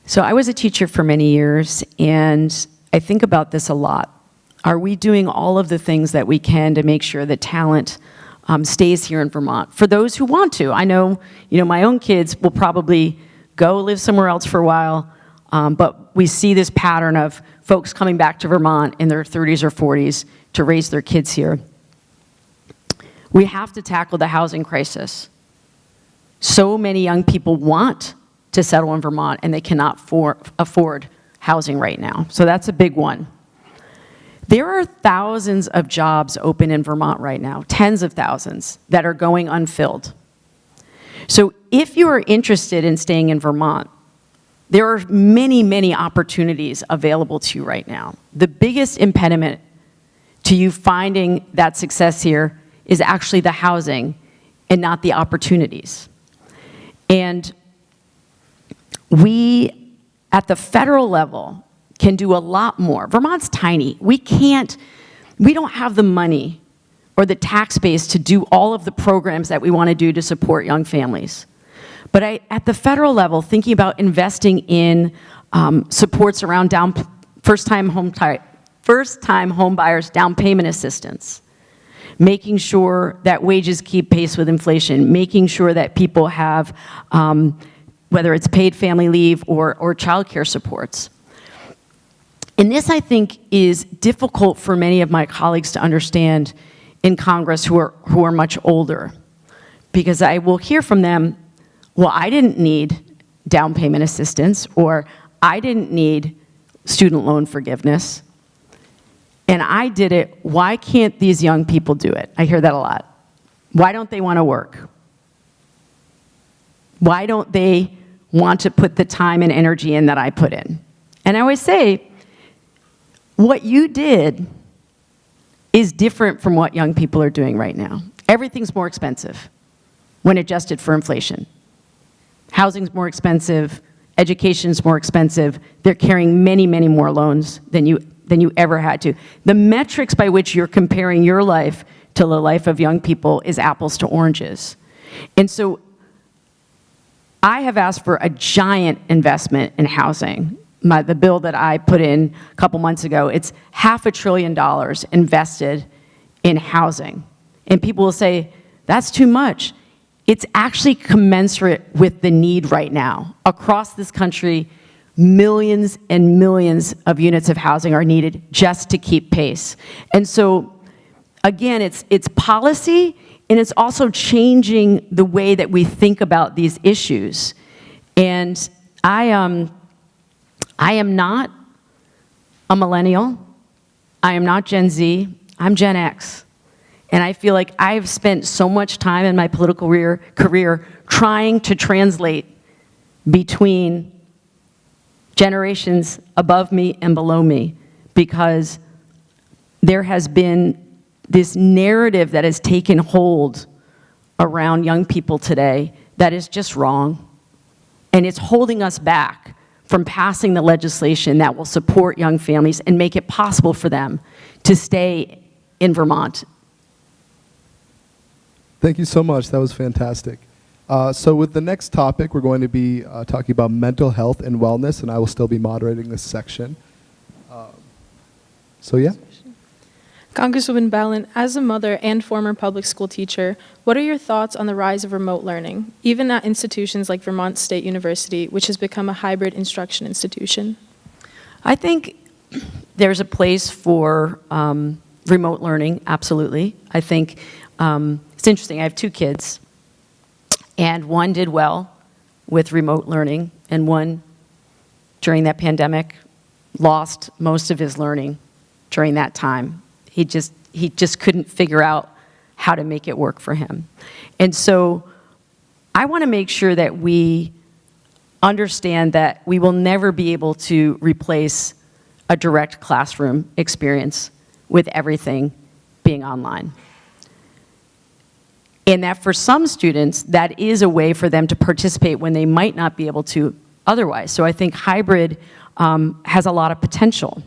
Speaker 5: So I was a teacher for many years, and I think about this a lot. Are we doing all of the things that we can to make sure that talent stays here in Vermont? For those who want to. I know, my own kids will probably go live somewhere else for a while, but we see this pattern of folks coming back to Vermont in their 30s or 40s to raise their kids here. We have to tackle the housing crisis. So many young people want to settle in Vermont, and they cannot afford housing right now. So that's a big one. There are thousands of jobs open in Vermont right now, tens of thousands, that are going unfilled. So if you are interested in staying in Vermont, there are many, many opportunities available to you right now. The biggest impediment to you finding that success here is actually the housing and not the opportunities. And we, at the federal level, can do a lot more. Vermont's tiny. We don't have the money or the tax base to do all of the programs that we want to do to support young families. But at the federal level, thinking about investing in supports around first-time home buyers down payment assistance, making sure that wages keep pace with inflation, making sure that people have, whether it's paid family leave or child care supports. And this, I think, is difficult for many of my colleagues to understand in Congress who are much older, because I will hear from them, well, I didn't need down payment assistance, or I didn't need student loan forgiveness, and I did it. Why can't these young people do it? I hear that a lot. Why don't they want to work? Why don't they want to put the time and energy in that I put in? And I always say, what you did is different from what young people are doing right now. Everything's more expensive when adjusted for inflation. Housing's more expensive, education's more expensive. They're carrying many, many more loans than you ever had to. The metrics by which you're comparing your life to the life of young people is apples to oranges. And so I have asked for a giant investment in housing. The bill that I put in a couple months ago, it's $500 billion invested in housing. And people will say, that's too much. It's actually commensurate with the need right now. Across this country, millions and millions of units of housing are needed just to keep pace. And so, again, it's policy, and it's also changing the way that we think about these issues. And I am not a millennial. I am not Gen Z. I'm Gen X. And I feel like I've spent so much time in my political career trying to translate between generations above me and below me, because there has been this narrative that has taken hold around young people today that is just wrong. And it's holding us back from passing the legislation that will support young families and make it possible for them to stay in Vermont.
Speaker 4: Thank you so much. That was fantastic. So with the next topic, we're going to be talking about mental health and wellness, and I will still be moderating this section. So yeah.
Speaker 7: Congresswoman Balint, as a mother and former public school teacher, what are your thoughts on the rise of remote learning, even at institutions like Vermont State University, which has become a hybrid instruction institution?
Speaker 5: I think there's a place for remote learning, absolutely. I think it's interesting. I have 2 kids, and one did well with remote learning, and one, during that pandemic, lost most of his learning during that time. He just couldn't figure out how to make it work for him. And so I want to make sure that we understand that we will never be able to replace a direct classroom experience with everything being online. And that for some students, that is a way for them to participate when they might not be able to otherwise. So I think hybrid has a lot of potential.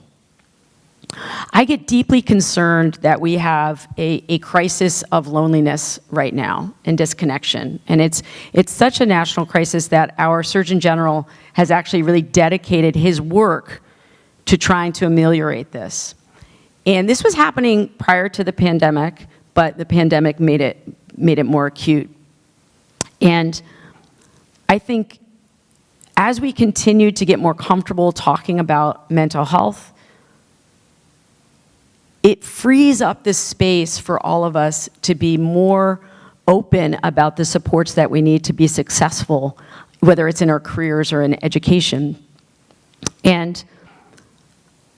Speaker 5: I get deeply concerned that we have a crisis of loneliness right now and disconnection. And it's such a national crisis that our Surgeon General has actually really dedicated his work to trying to ameliorate this. And this was happening prior to the pandemic, but the pandemic made it more acute. And I think as we continue to get more comfortable talking about mental health, it frees up this space for all of us to be more open about the supports that we need to be successful, whether it's in our careers or in education. And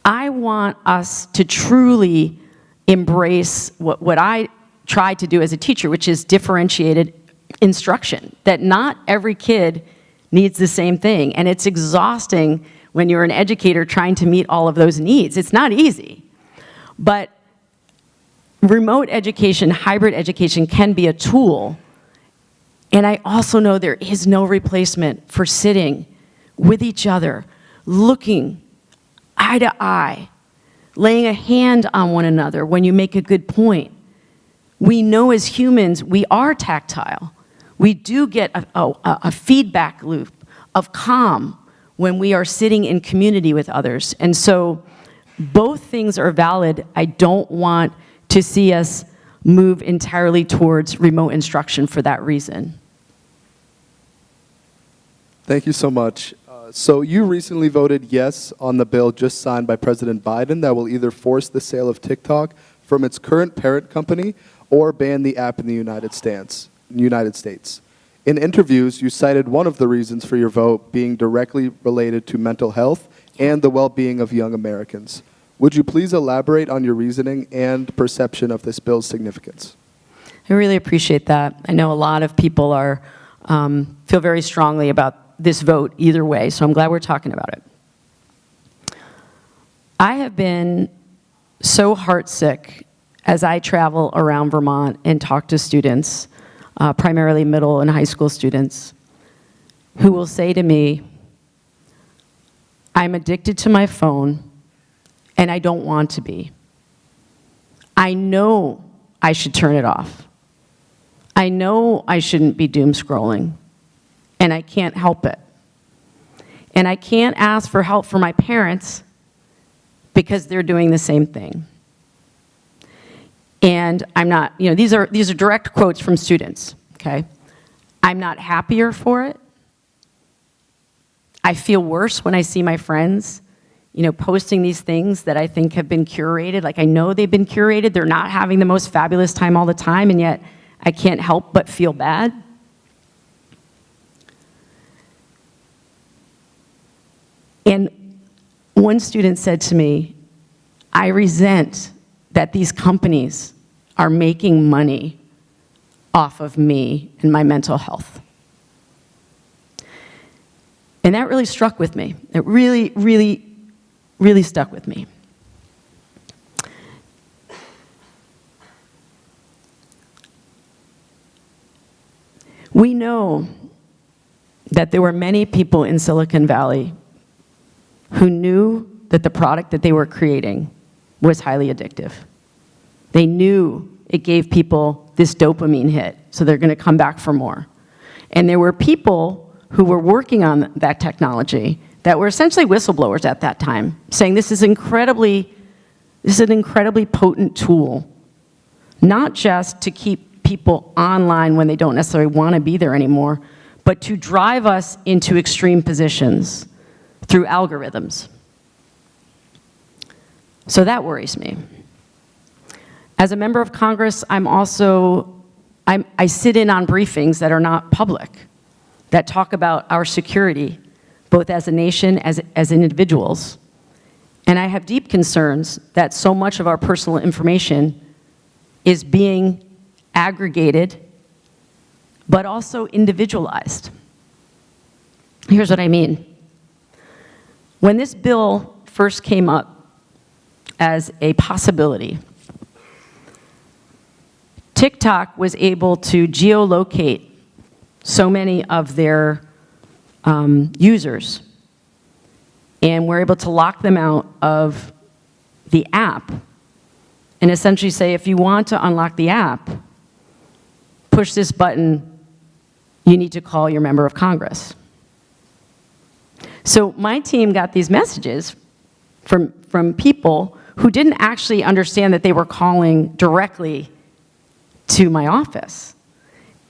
Speaker 5: I want us to truly embrace what I tried to do as a teacher, which is differentiated instruction, that not every kid needs the same thing. And it's exhausting when you're an educator trying to meet all of those needs. It's not easy. But remote education, hybrid education can be a tool. And I also know there is no replacement for sitting with each other, looking eye to eye, laying a hand on one another when you make a good point. We know as humans we are tactile. We do get a feedback loop of calm when we are sitting in community with others. And so both things are valid. I don't want to see us move entirely towards remote instruction for that reason.
Speaker 4: Thank you so much. So you recently voted yes on the bill just signed by President Biden that will either force the sale of TikTok from its current parent company or ban the app in the United States. In interviews, you cited one of the reasons for your vote being directly related to mental health and the well-being of young Americans. Would you please elaborate on your reasoning and perception of this bill's significance?
Speaker 5: I really appreciate that. I know a lot of people are feel very strongly about this vote either way, so I'm glad we're talking about it. I have been so heartsick as I travel around Vermont and talk to students, primarily middle and high school students, who will say to me, I'm addicted to my phone and I don't want to be. I know I should turn it off. I know I shouldn't be doom scrolling, and I can't help it. And I can't ask for help from my parents because they're doing the same thing. And I'm not, these are direct quotes from students, okay? I'm not happier for it. I feel worse when I see my friends, posting these things that I think have been curated. Like, I know they've been curated. They're not having the most fabulous time all the time, and yet I can't help but feel bad. And one student said to me, I resent that these companies are making money off of me and my mental health. And that really struck with me. It really, really, really stuck with me. We know that there were many people in Silicon Valley who knew that the product that they were creating was highly addictive. They knew it gave people this dopamine hit, so they're going to come back for more. And there were people who were working on that technology that were essentially whistleblowers at that time, saying this is an incredibly potent tool, not just to keep people online when they don't necessarily want to be there anymore, but to drive us into extreme positions through algorithms. So that worries me. As a member of Congress, I sit in on briefings that are not public, that talk about our security, both as a nation, as individuals. And I have deep concerns that so much of our personal information is being aggregated, but also individualized. Here's what I mean. When this bill first came up as a possibility, TikTok was able to geolocate so many of their users, and we're able to lock them out of the app and essentially say, if you want to unlock the app, push this button, you need to call your member of Congress. So my team got these messages from people who didn't actually understand that they were calling directly to my office.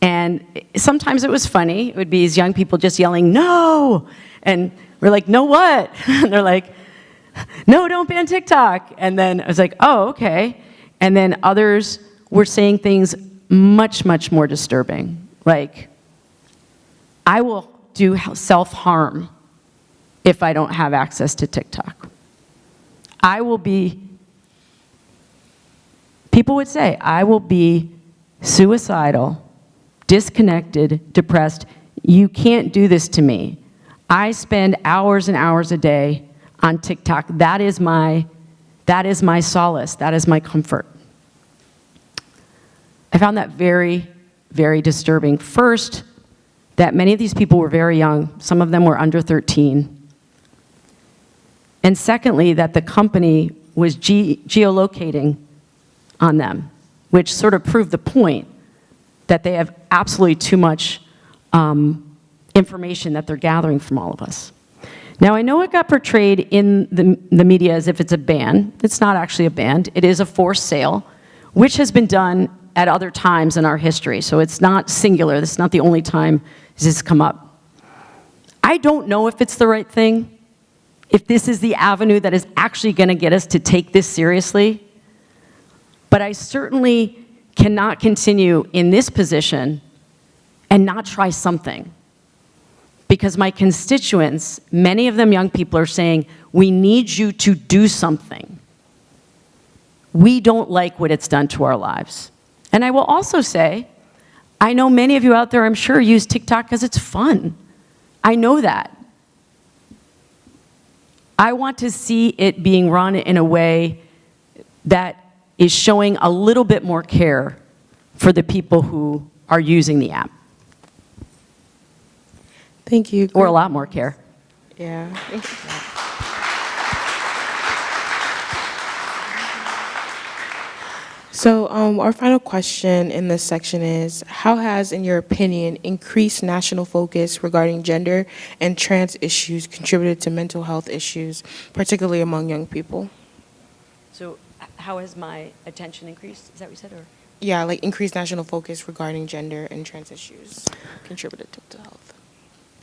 Speaker 5: And sometimes it was funny. It would be these young people just yelling, no! And we're like, no what? And they're like, no, don't ban TikTok. And then I was like, oh, okay. And then others were saying things much, much more disturbing. Like, I will do self-harm if I don't have access to TikTok. People would say, I will be suicidal, disconnected, depressed. You can't do this to me. I spend hours and hours a day on TikTok. That is my solace. That is my comfort. I found that very, very disturbing. First, that many of these people were very young. Some of them were under 13. And secondly, that the company was geolocating on them, which sort of proved the point that they have absolutely too much information that they're gathering from all of us. Now, I know it got portrayed in the media as if it's a ban. It's not actually a ban. It is a forced sale, which has been done at other times in our history. So it's not singular. This is not the only time this has come up. I don't know if it's the right thing, if this is the avenue that is actually going to get us to take this seriously. But I certainly cannot continue in this position and not try something. Because my constituents, many of them young people, are saying, we need you to do something. We don't like what it's done to our lives. And I will also say, I know many of you out there, I'm sure, use TikTok because it's fun. I know that. I want to see it being run in a way that is showing a little bit more care for the people who are using the app.
Speaker 6: Thank you.
Speaker 5: Or a lot more care.
Speaker 6: Yeah. So our final question in this section is, how has, in your opinion, increased national focus regarding gender and trans issues contributed to mental health issues, particularly among young people?
Speaker 5: So how has my attention increased? Is that what you said? Or?
Speaker 6: Yeah, like increased national focus regarding gender and trans issues contributed to mental health.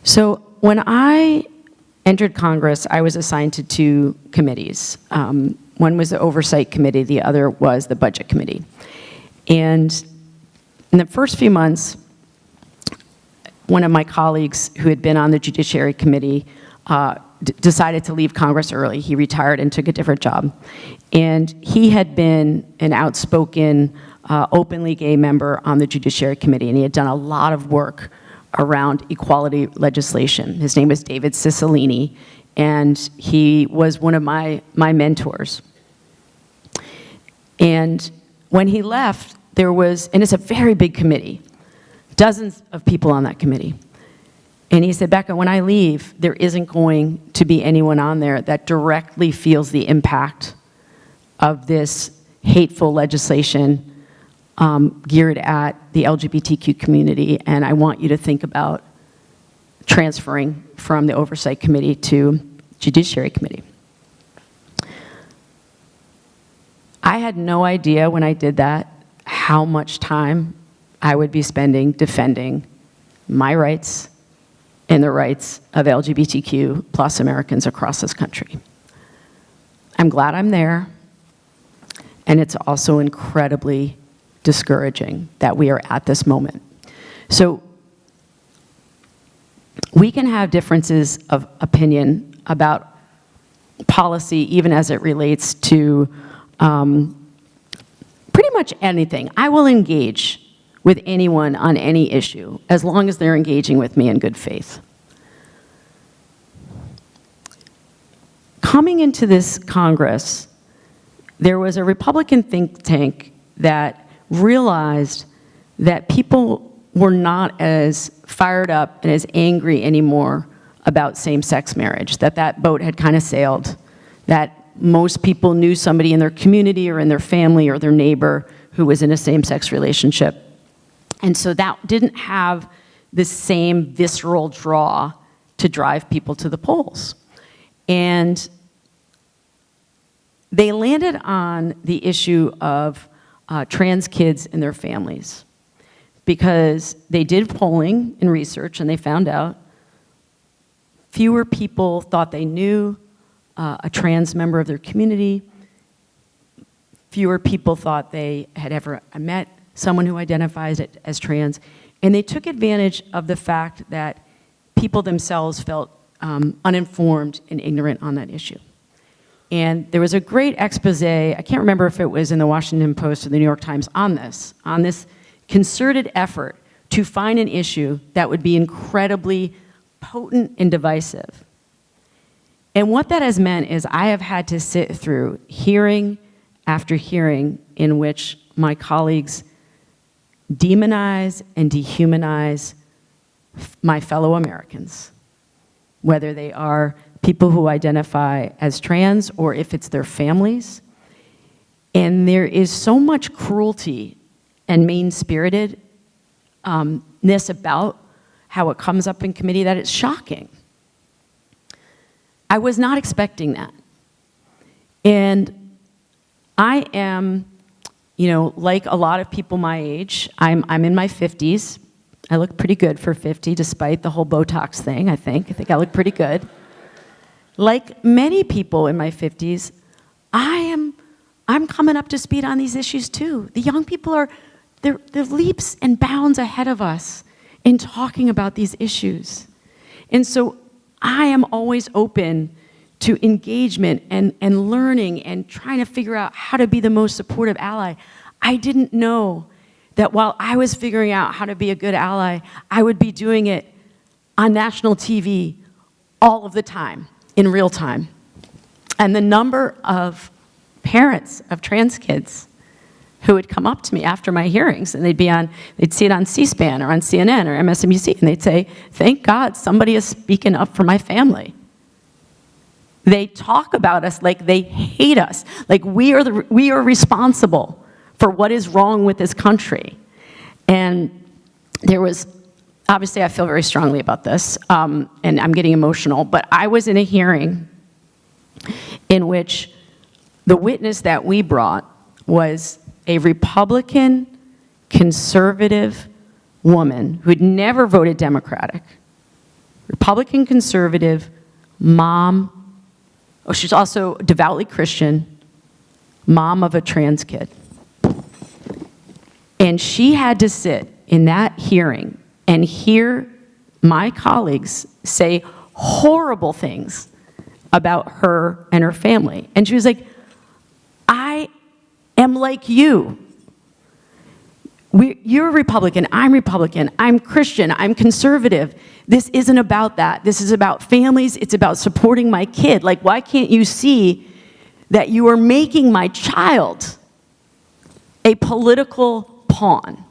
Speaker 5: So when I entered Congress, I was assigned to two committees. One was the Oversight Committee, the other was the Budget Committee. And in the first few months, one of my colleagues who had been on the Judiciary Committee decided to leave Congress early. He retired and took a different job. And he had been an outspoken, openly gay member on the Judiciary Committee, and he had done a lot of work around equality legislation. His name was David Cicilline, and he was one of my mentors. And when he left, there was, and it's a very big committee, dozens of people on that committee. And he said, Becca, when I leave, there isn't going to be anyone on there that directly feels the impact of this hateful legislation geared at the LGBTQ community, and I want you to think about transferring from the Oversight Committee to Judiciary Committee. I had no idea when I did that how much time I would be spending defending my rights and the rights of LGBTQ plus Americans across this country. I'm glad I'm there, and it's also incredibly discouraging that we are at this moment. So we can have differences of opinion about policy, even as it relates to pretty much anything. I will engage with anyone on any issue as long as they're engaging with me in good faith. Coming into this Congress, there was a Republican think tank that realized that people were not as fired up and as angry anymore about same-sex marriage, that boat had kind of sailed, that most people knew somebody in their community or in their family or their neighbor who was in a same-sex relationship. And so that didn't have the same visceral draw to drive people to the polls. And they landed on the issue of trans kids and their families, because they did polling and research and they found out fewer people thought they knew a trans member of their community. Fewer people thought they had ever met someone who identifies as trans. And they took advantage of the fact that people themselves felt uninformed and ignorant on that issue. And there was a great expose, I can't remember if it was in the Washington Post or the New York Times, on this concerted effort to find an issue that would be incredibly potent and divisive. And what that has meant is I have had to sit through hearing after hearing in which my colleagues demonize and dehumanize my fellow Americans, whether they are people who identify as trans or if it's their families. And there is so much cruelty and mean-spiritedness about how it comes up in committee that it's shocking. I was not expecting that. And I am, you know, like a lot of people my age, I'm in my 50s. I look pretty good for 50, despite the whole Botox thing, I think. I think I look pretty good. Like many people in my 50s, I'm coming up to speed on these issues too. The young people they're leaps and bounds ahead of us in talking about these issues. And so I am always open to engagement and learning and trying to figure out how to be the most supportive ally. I didn't know that while I was figuring out how to be a good ally, I would be doing it on national TV all of the time, in real time. And the number of parents of trans kids who would come up to me after my hearings, and they'd see it on C-SPAN or on CNN or MSNBC, and they'd say, "Thank God somebody is speaking up for my family." They talk about us like they hate us, like we are responsible for what is wrong with this country. And there was, obviously I feel very strongly about this, and I'm getting emotional, but I was in a hearing in which the witness that we brought was a Republican, conservative woman who'd never voted Democratic. Republican, conservative, mom. Oh, she's also devoutly Christian, mom of a trans kid. And she had to sit in that hearing and hear my colleagues say horrible things about her and her family. And she was like, "I am like you. You're a Republican, I'm Christian, I'm conservative. This isn't about that. This is about families, it's about supporting my kid. Like, why can't you see that you are making my child a political pawn?"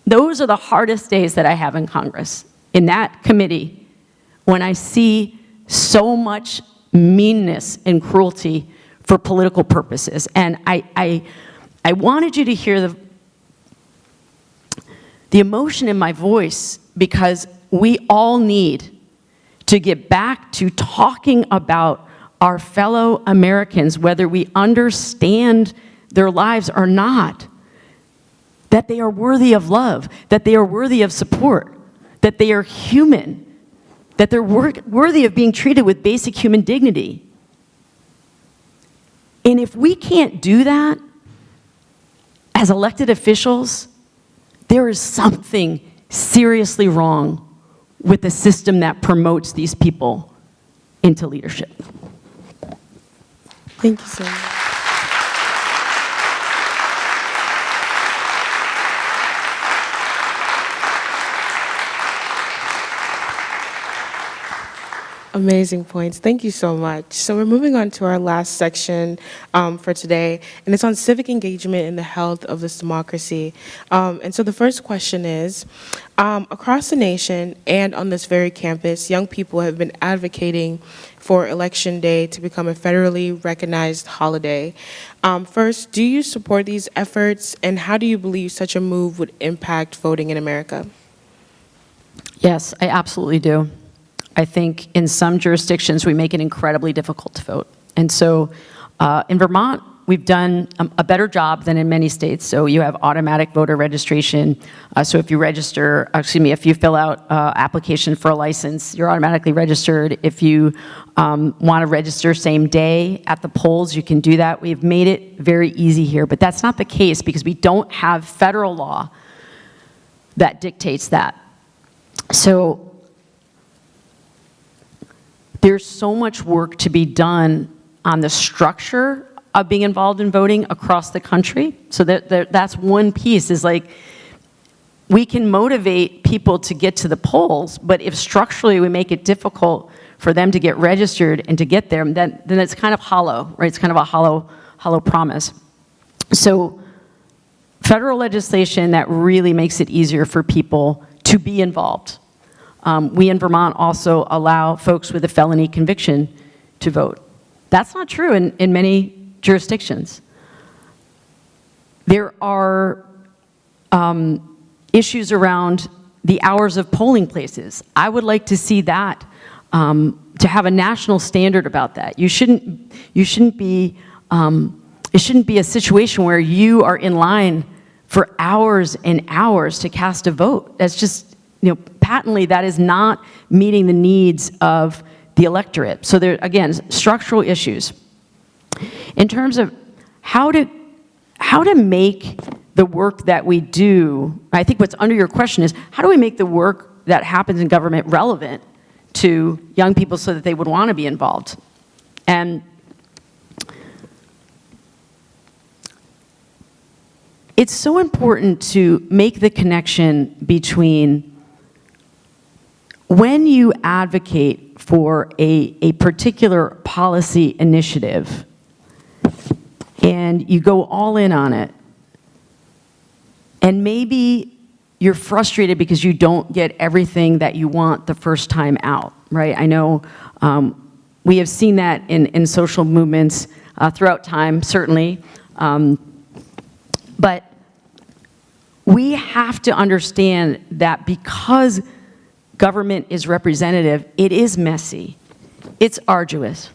Speaker 5: Those are the hardest days that I have in Congress, in that committee, when I see so much meanness and cruelty for political purposes. And I wanted you to hear the emotion in my voice, because we all need to get back to talking about our fellow Americans, whether we understand their lives or not, that they are worthy of love, that they are worthy of support, that they are human, that they're worthy of being treated with basic human dignity. And if we can't do that as elected officials, there is something seriously wrong with the system that promotes these people into leadership.
Speaker 6: Thank you so much. Amazing points. Thank you so much. So we're moving on to our last section for today, and it's on civic engagement and the health of this democracy. And so the first question is, across the nation and on this very campus, young people have been advocating for Election Day to become a federally recognized holiday. First, do you support these efforts, and how do you believe such a move would impact voting in America?
Speaker 5: Yes, I absolutely do. I think in some jurisdictions we make it incredibly difficult to vote. And so in Vermont, we've done a better job than in many states. So you have automatic voter registration. So if you if you fill out application for a license, you're automatically registered. If you want to register same day at the polls, you can do that. We've made it very easy here, but that's not the case because we don't have federal law that dictates that. So there's so much work to be done on the structure of being involved in voting across the country. So that's one piece, is like, we can motivate people to get to the polls, but if structurally we make it difficult for them to get registered and to get there, then it's kind of hollow, right? It's kind of a hollow promise. So federal legislation that really makes it easier for people to be involved. We in Vermont also allow folks with a felony conviction to vote. That's not true in many jurisdictions. There are issues around the hours of polling places. I would like to see that, to have a national standard about that. You shouldn't be, it shouldn't be a situation where you are in line for hours and hours to cast a vote. That's just, patently that is not meeting the needs of the electorate. So there, again, structural issues. In terms of how to make the work that we do, I think what's under your question is, how do we make the work that happens in government relevant to young people so that they would want to be involved? And it's so important to make the connection between when you advocate for a particular policy initiative and you go all in on it, and maybe you're frustrated because you don't get everything that you want the first time out, right? I know we have seen that in social movements throughout time, certainly. But we have to understand that because government is representative, it is messy, it's arduous,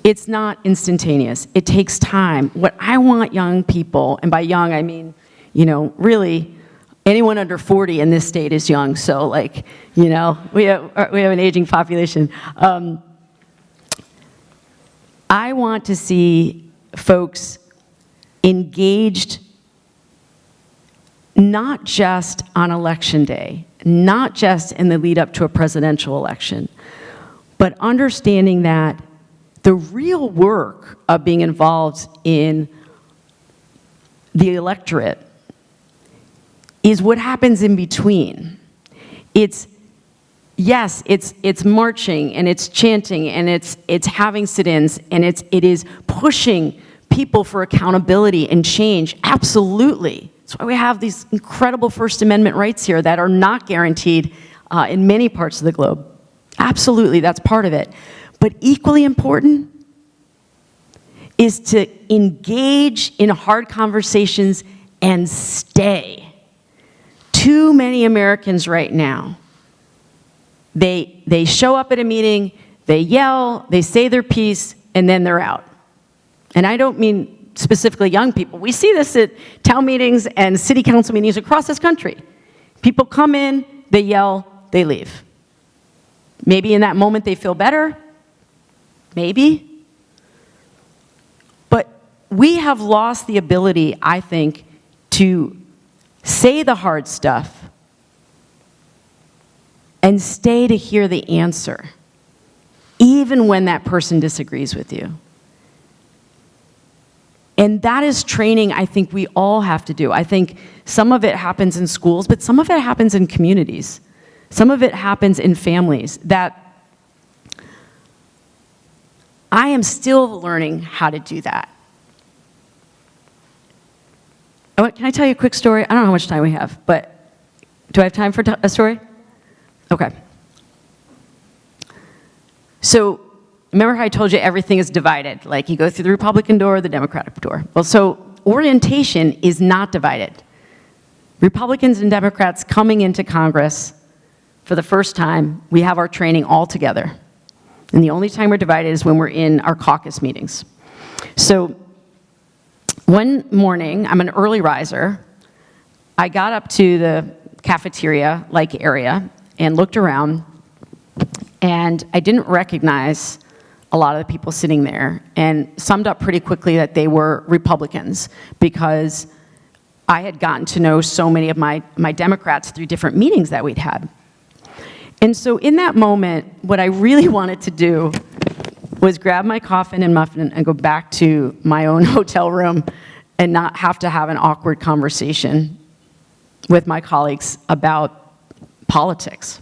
Speaker 5: it's not instantaneous, it takes time. What I want young people, and by young I mean, really anyone under 40 in this state is young, so like, we have an aging population. I want to see folks engaged not just on election day, not just in the lead up to a presidential election, but understanding that the real work of being involved in the electorate is what happens in between. It's marching and it's chanting and it's having sit-ins and it is pushing people for accountability and change, absolutely. That's why we have these incredible First Amendment rights here that are not guaranteed in many parts of the globe. Absolutely, that's part of it. But equally important is to engage in hard conversations and stay. Too many Americans right now, they show up at a meeting, they yell, they say their piece, and then they're out. And I don't mean specifically young people. We see this at town meetings and city council meetings across this country. People come in, they yell, they leave. Maybe in that moment they feel better, maybe. But we have lost the ability, I think, to say the hard stuff and stay to hear the answer, even when that person disagrees with you. And that is training I think we all have to do. I think some of it happens in schools, but some of it happens in communities. Some of it happens in families that I am still learning how to do that. Can I tell you a quick story? I don't know how much time we have, but do I have time for a story? Okay. So, remember how I told you everything is divided? Like you go through the Republican door, the Democratic door. Well, so orientation is not divided. Republicans and Democrats coming into Congress for the first time, we have our training all together. And the only time we're divided is when we're in our caucus meetings. So One morning, I'm an early riser. I got up to the cafeteria-like area and looked around, and I didn't recognize a lot of the people sitting there, and summed up pretty quickly that they were Republicans, because I had gotten to know so many of my Democrats through different meetings that we'd had. And so in that moment, what I really wanted to do was grab my coffin and muffin and go back to my own hotel room and not have to have an awkward conversation with my colleagues about politics.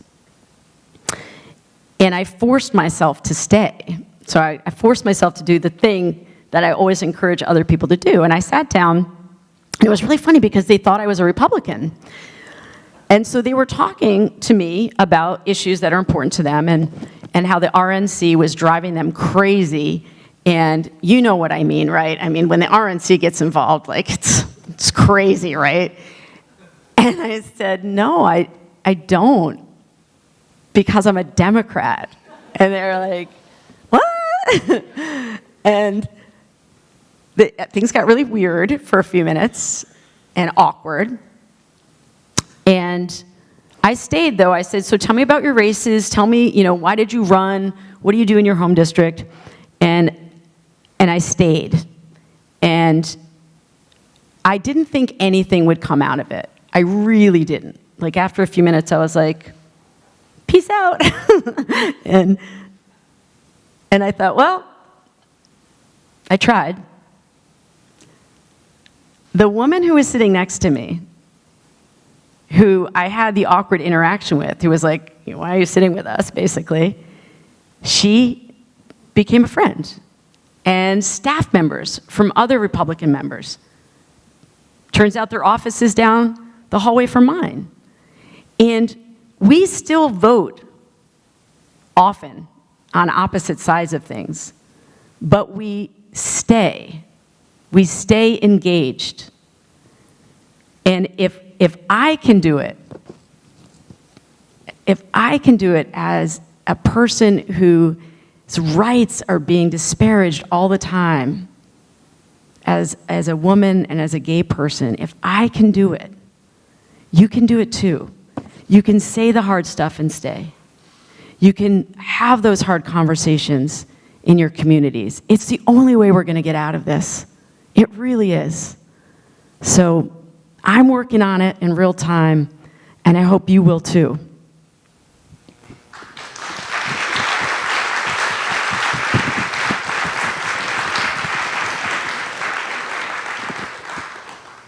Speaker 5: And I forced myself to stay. So I forced myself to do the thing that I always encourage other people to do. And I sat down, and it was really funny because they thought I was a Republican. And so they were talking to me about issues that are important to them, and how the RNC was driving them crazy. And you know what I mean, right? I mean, when the RNC gets involved, like, it's crazy, right? And I said, no, I don't, because I'm a Democrat. And they're like, what? And things got really weird for a few minutes and awkward. And I stayed, though. I said, so tell me about your races. Tell me, why did you run? What do you do in your home district? And I stayed. And I didn't think anything would come out of it. I really didn't. Like, after a few minutes, I was like, peace out. and I thought, well, I tried. The woman who was sitting next to me, who I had the awkward interaction with, who was like, why are you sitting with us, basically, she became a friend. And staff members from other Republican members. Turns out their office is down the hallway from mine. And we still vote often on opposite sides of things, but we stay engaged. And if I can do it, as a person whose rights are being disparaged all the time, as a woman and as a gay person, if I can do it, you can do it too. You can say the hard stuff and stay. You can have those hard conversations in your communities. It's the only way we're going to get out of this. It really is. So I'm working on it in real time, and I hope you will too.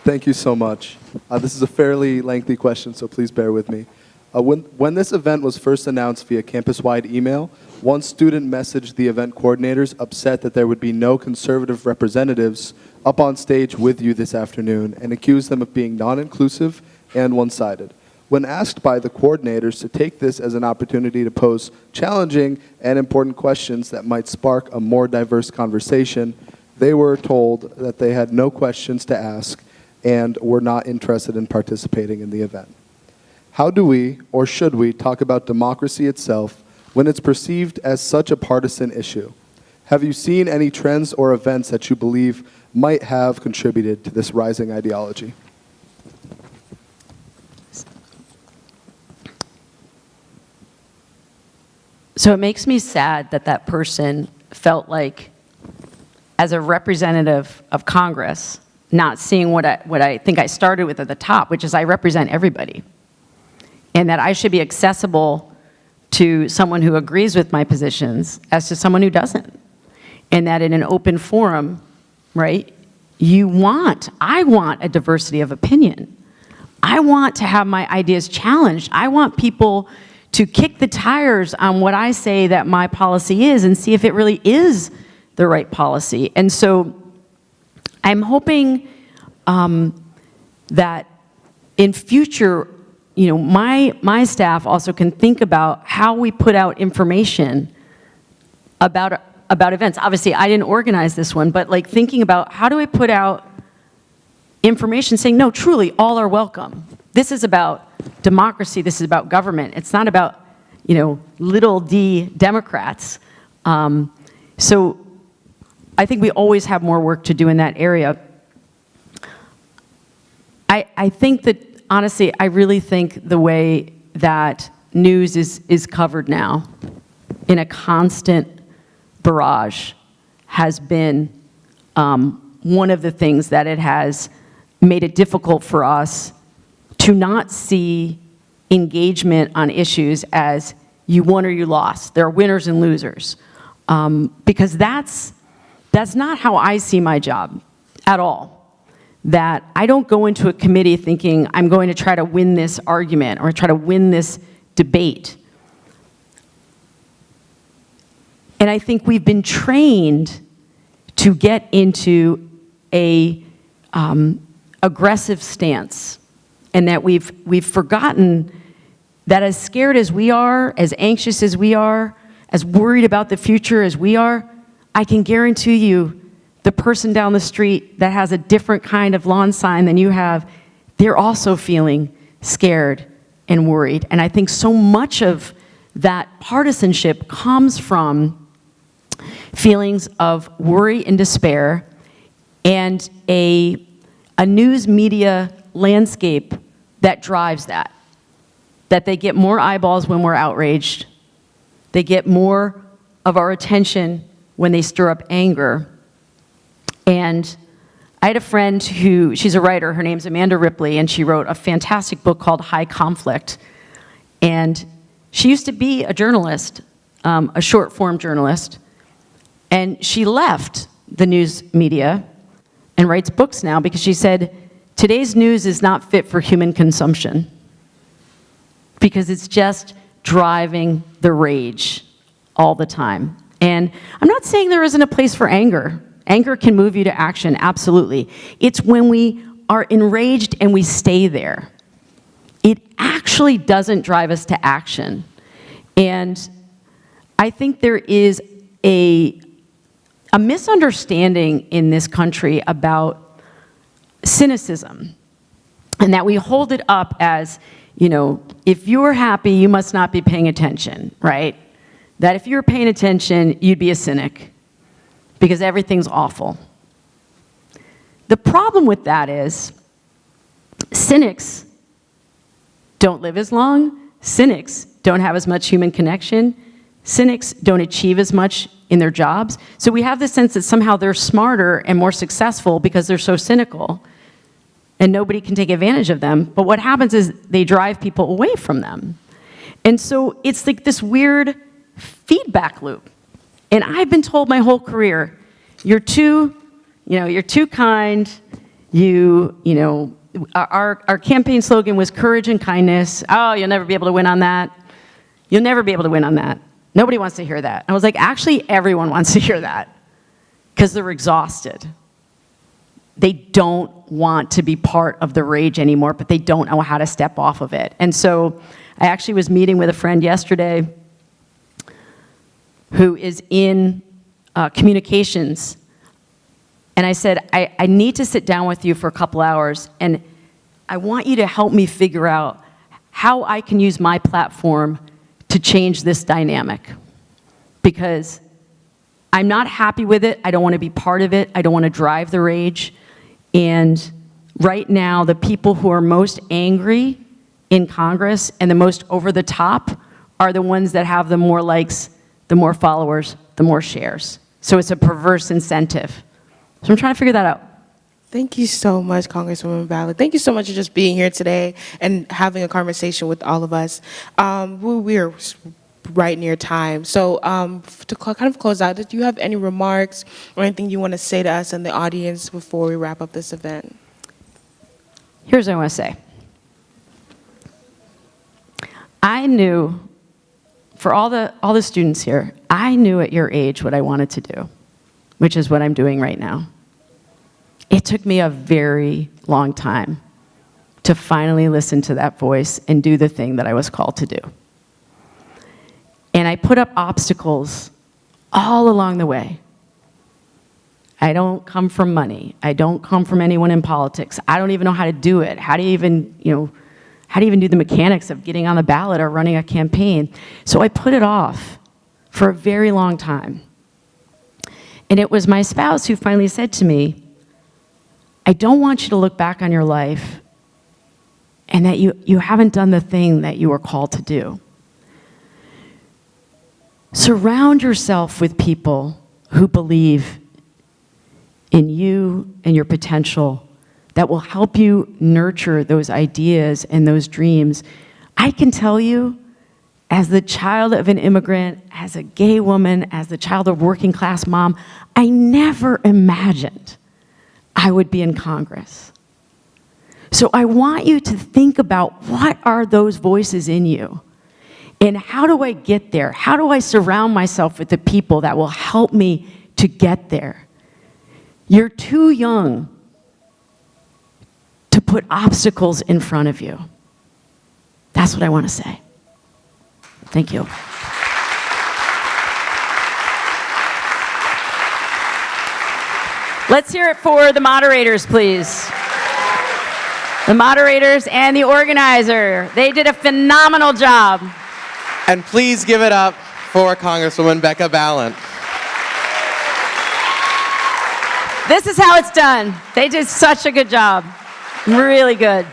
Speaker 4: Thank you so much. This is a fairly lengthy question, so please bear with me. When this event was first announced via campus-wide email, one student messaged the event coordinators upset that there would be no conservative representatives up on stage with you this afternoon, and accused them of being non-inclusive and one-sided. When asked by the coordinators to take this as an opportunity to pose challenging and important questions that might spark a more diverse conversation, they were told that they had no questions to ask and were not interested in participating in the event. How do we, or should we, talk about democracy itself when it's perceived as such a partisan issue? Have you seen any trends or events that you believe might have contributed to this rising ideology?
Speaker 5: So it makes me sad that that person felt like, as a representative of Congress, not seeing what I think I started with at the top, which is I represent everybody. And that I should be accessible to someone who agrees with my positions as to someone who doesn't. And that in an open forum, right, I want a diversity of opinion. I want to have my ideas challenged. I want people to kick the tires on what I say that my policy is and see if it really is the right policy. And so I'm hoping that in future, my staff also can think about how we put out information about events. Obviously, I didn't organize this one, but like thinking about how do I put out information saying, no, truly, all are welcome. This is about democracy. This is about government. It's not about, little d Democrats. So I think we always have more work to do in that area. I think that, honestly, I really think the way that news is covered now in a constant barrage has been one of the things that it has made it difficult for us to not see engagement on issues as you won or you lost. There are winners and losers. Because that's not how I see my job at all. That I don't go into a committee thinking I'm going to try to win this argument or try to win this debate. And I think we've been trained to get into a aggressive stance, and that we've forgotten that as scared as we are, as anxious as we are, as worried about the future as we are, I can guarantee you the person down the street that has a different kind of lawn sign than you have, they're also feeling scared and worried. And I think so much of that partisanship comes from feelings of worry and despair, and a news media landscape that drives that. That they get more eyeballs when we're outraged. They get more of our attention when they stir up anger. And I had a friend who, she's a writer, her name's Amanda Ripley, and she wrote a fantastic book called High Conflict. And she used to be a journalist, a short form journalist, and she left the news media and writes books now because she said, today's news is not fit for human consumption because it's just driving the rage all the time. And I'm not saying there isn't a place for anger. Anger can move you to action, absolutely. It's when we are enraged and we stay there. It actually doesn't drive us to action. And I think there is a misunderstanding in this country about cynicism, and that we hold it up as, you know, if you're happy, you must not be paying attention, right? That if you were paying attention, you'd be a cynic because everything's awful. The problem with that is cynics don't live as long, cynics don't have as much human connection, cynics don't achieve as much in their jobs. So we have this sense that somehow they're smarter and more successful because they're so cynical and nobody can take advantage of them. But what happens is they drive people away from them. And so it's like this weird feedback loop. And I've been told my whole career, you're too kind, our campaign slogan was courage and kindness. Oh, you'll never be able to win on that. You'll never be able to win on that. Nobody wants to hear that. I was like, actually, everyone wants to hear that because they're exhausted. They don't want to be part of the rage anymore, but they don't know how to step off of it. And so I actually was meeting with a friend yesterday who is in communications. And I said, I need to sit down with you for a couple hours, and I want you to help me figure out how I can use my platform to change this dynamic. Because I'm not happy with it. I don't want to be part of it. I don't want to drive the rage. And right now, the people who are most angry in Congress and the most over the top are the ones that have the more likes, the more followers, the more shares. So it's a perverse incentive. So I'm trying to figure that out.
Speaker 6: Thank you so much, Congresswoman Balint. Thank you so much for just being here today and having a conversation with all of us. We're right near time. So to kind of close out, do you have any remarks or anything you want to say to us and the audience before we wrap up this event?
Speaker 5: Here's what I want to say. I knew, for all the students here, I knew at your age what I wanted to do, which is what I'm doing right now. It took me a very long time to finally listen to that voice and do the thing that I was called to do. And I put up obstacles all along the way. I don't come from money. I don't come from anyone in politics. I don't even know how to do it. How do you even do the mechanics of getting on the ballot or running a campaign? So I put it off for a very long time. And it was my spouse who finally said to me, I don't want you to look back on your life and that you haven't done the thing that you were called to do. Surround yourself with people who believe in you and your potential, that will help you nurture those ideas and those dreams. I can tell you, as the child of an immigrant, as a gay woman, as the child of a working class mom, I never imagined I would be in Congress. So I want you to think about, what are those voices in you? And how do I get there? How do I surround myself with the people that will help me to get there? You're too young to put obstacles in front of you. That's what I want to say. Thank you. Let's hear it for the moderators, please. The moderators and the organizer. They did a phenomenal job.
Speaker 1: And please give it up for Congresswoman Becca Balint.
Speaker 5: This is how it's done. They did such a good job. Really good.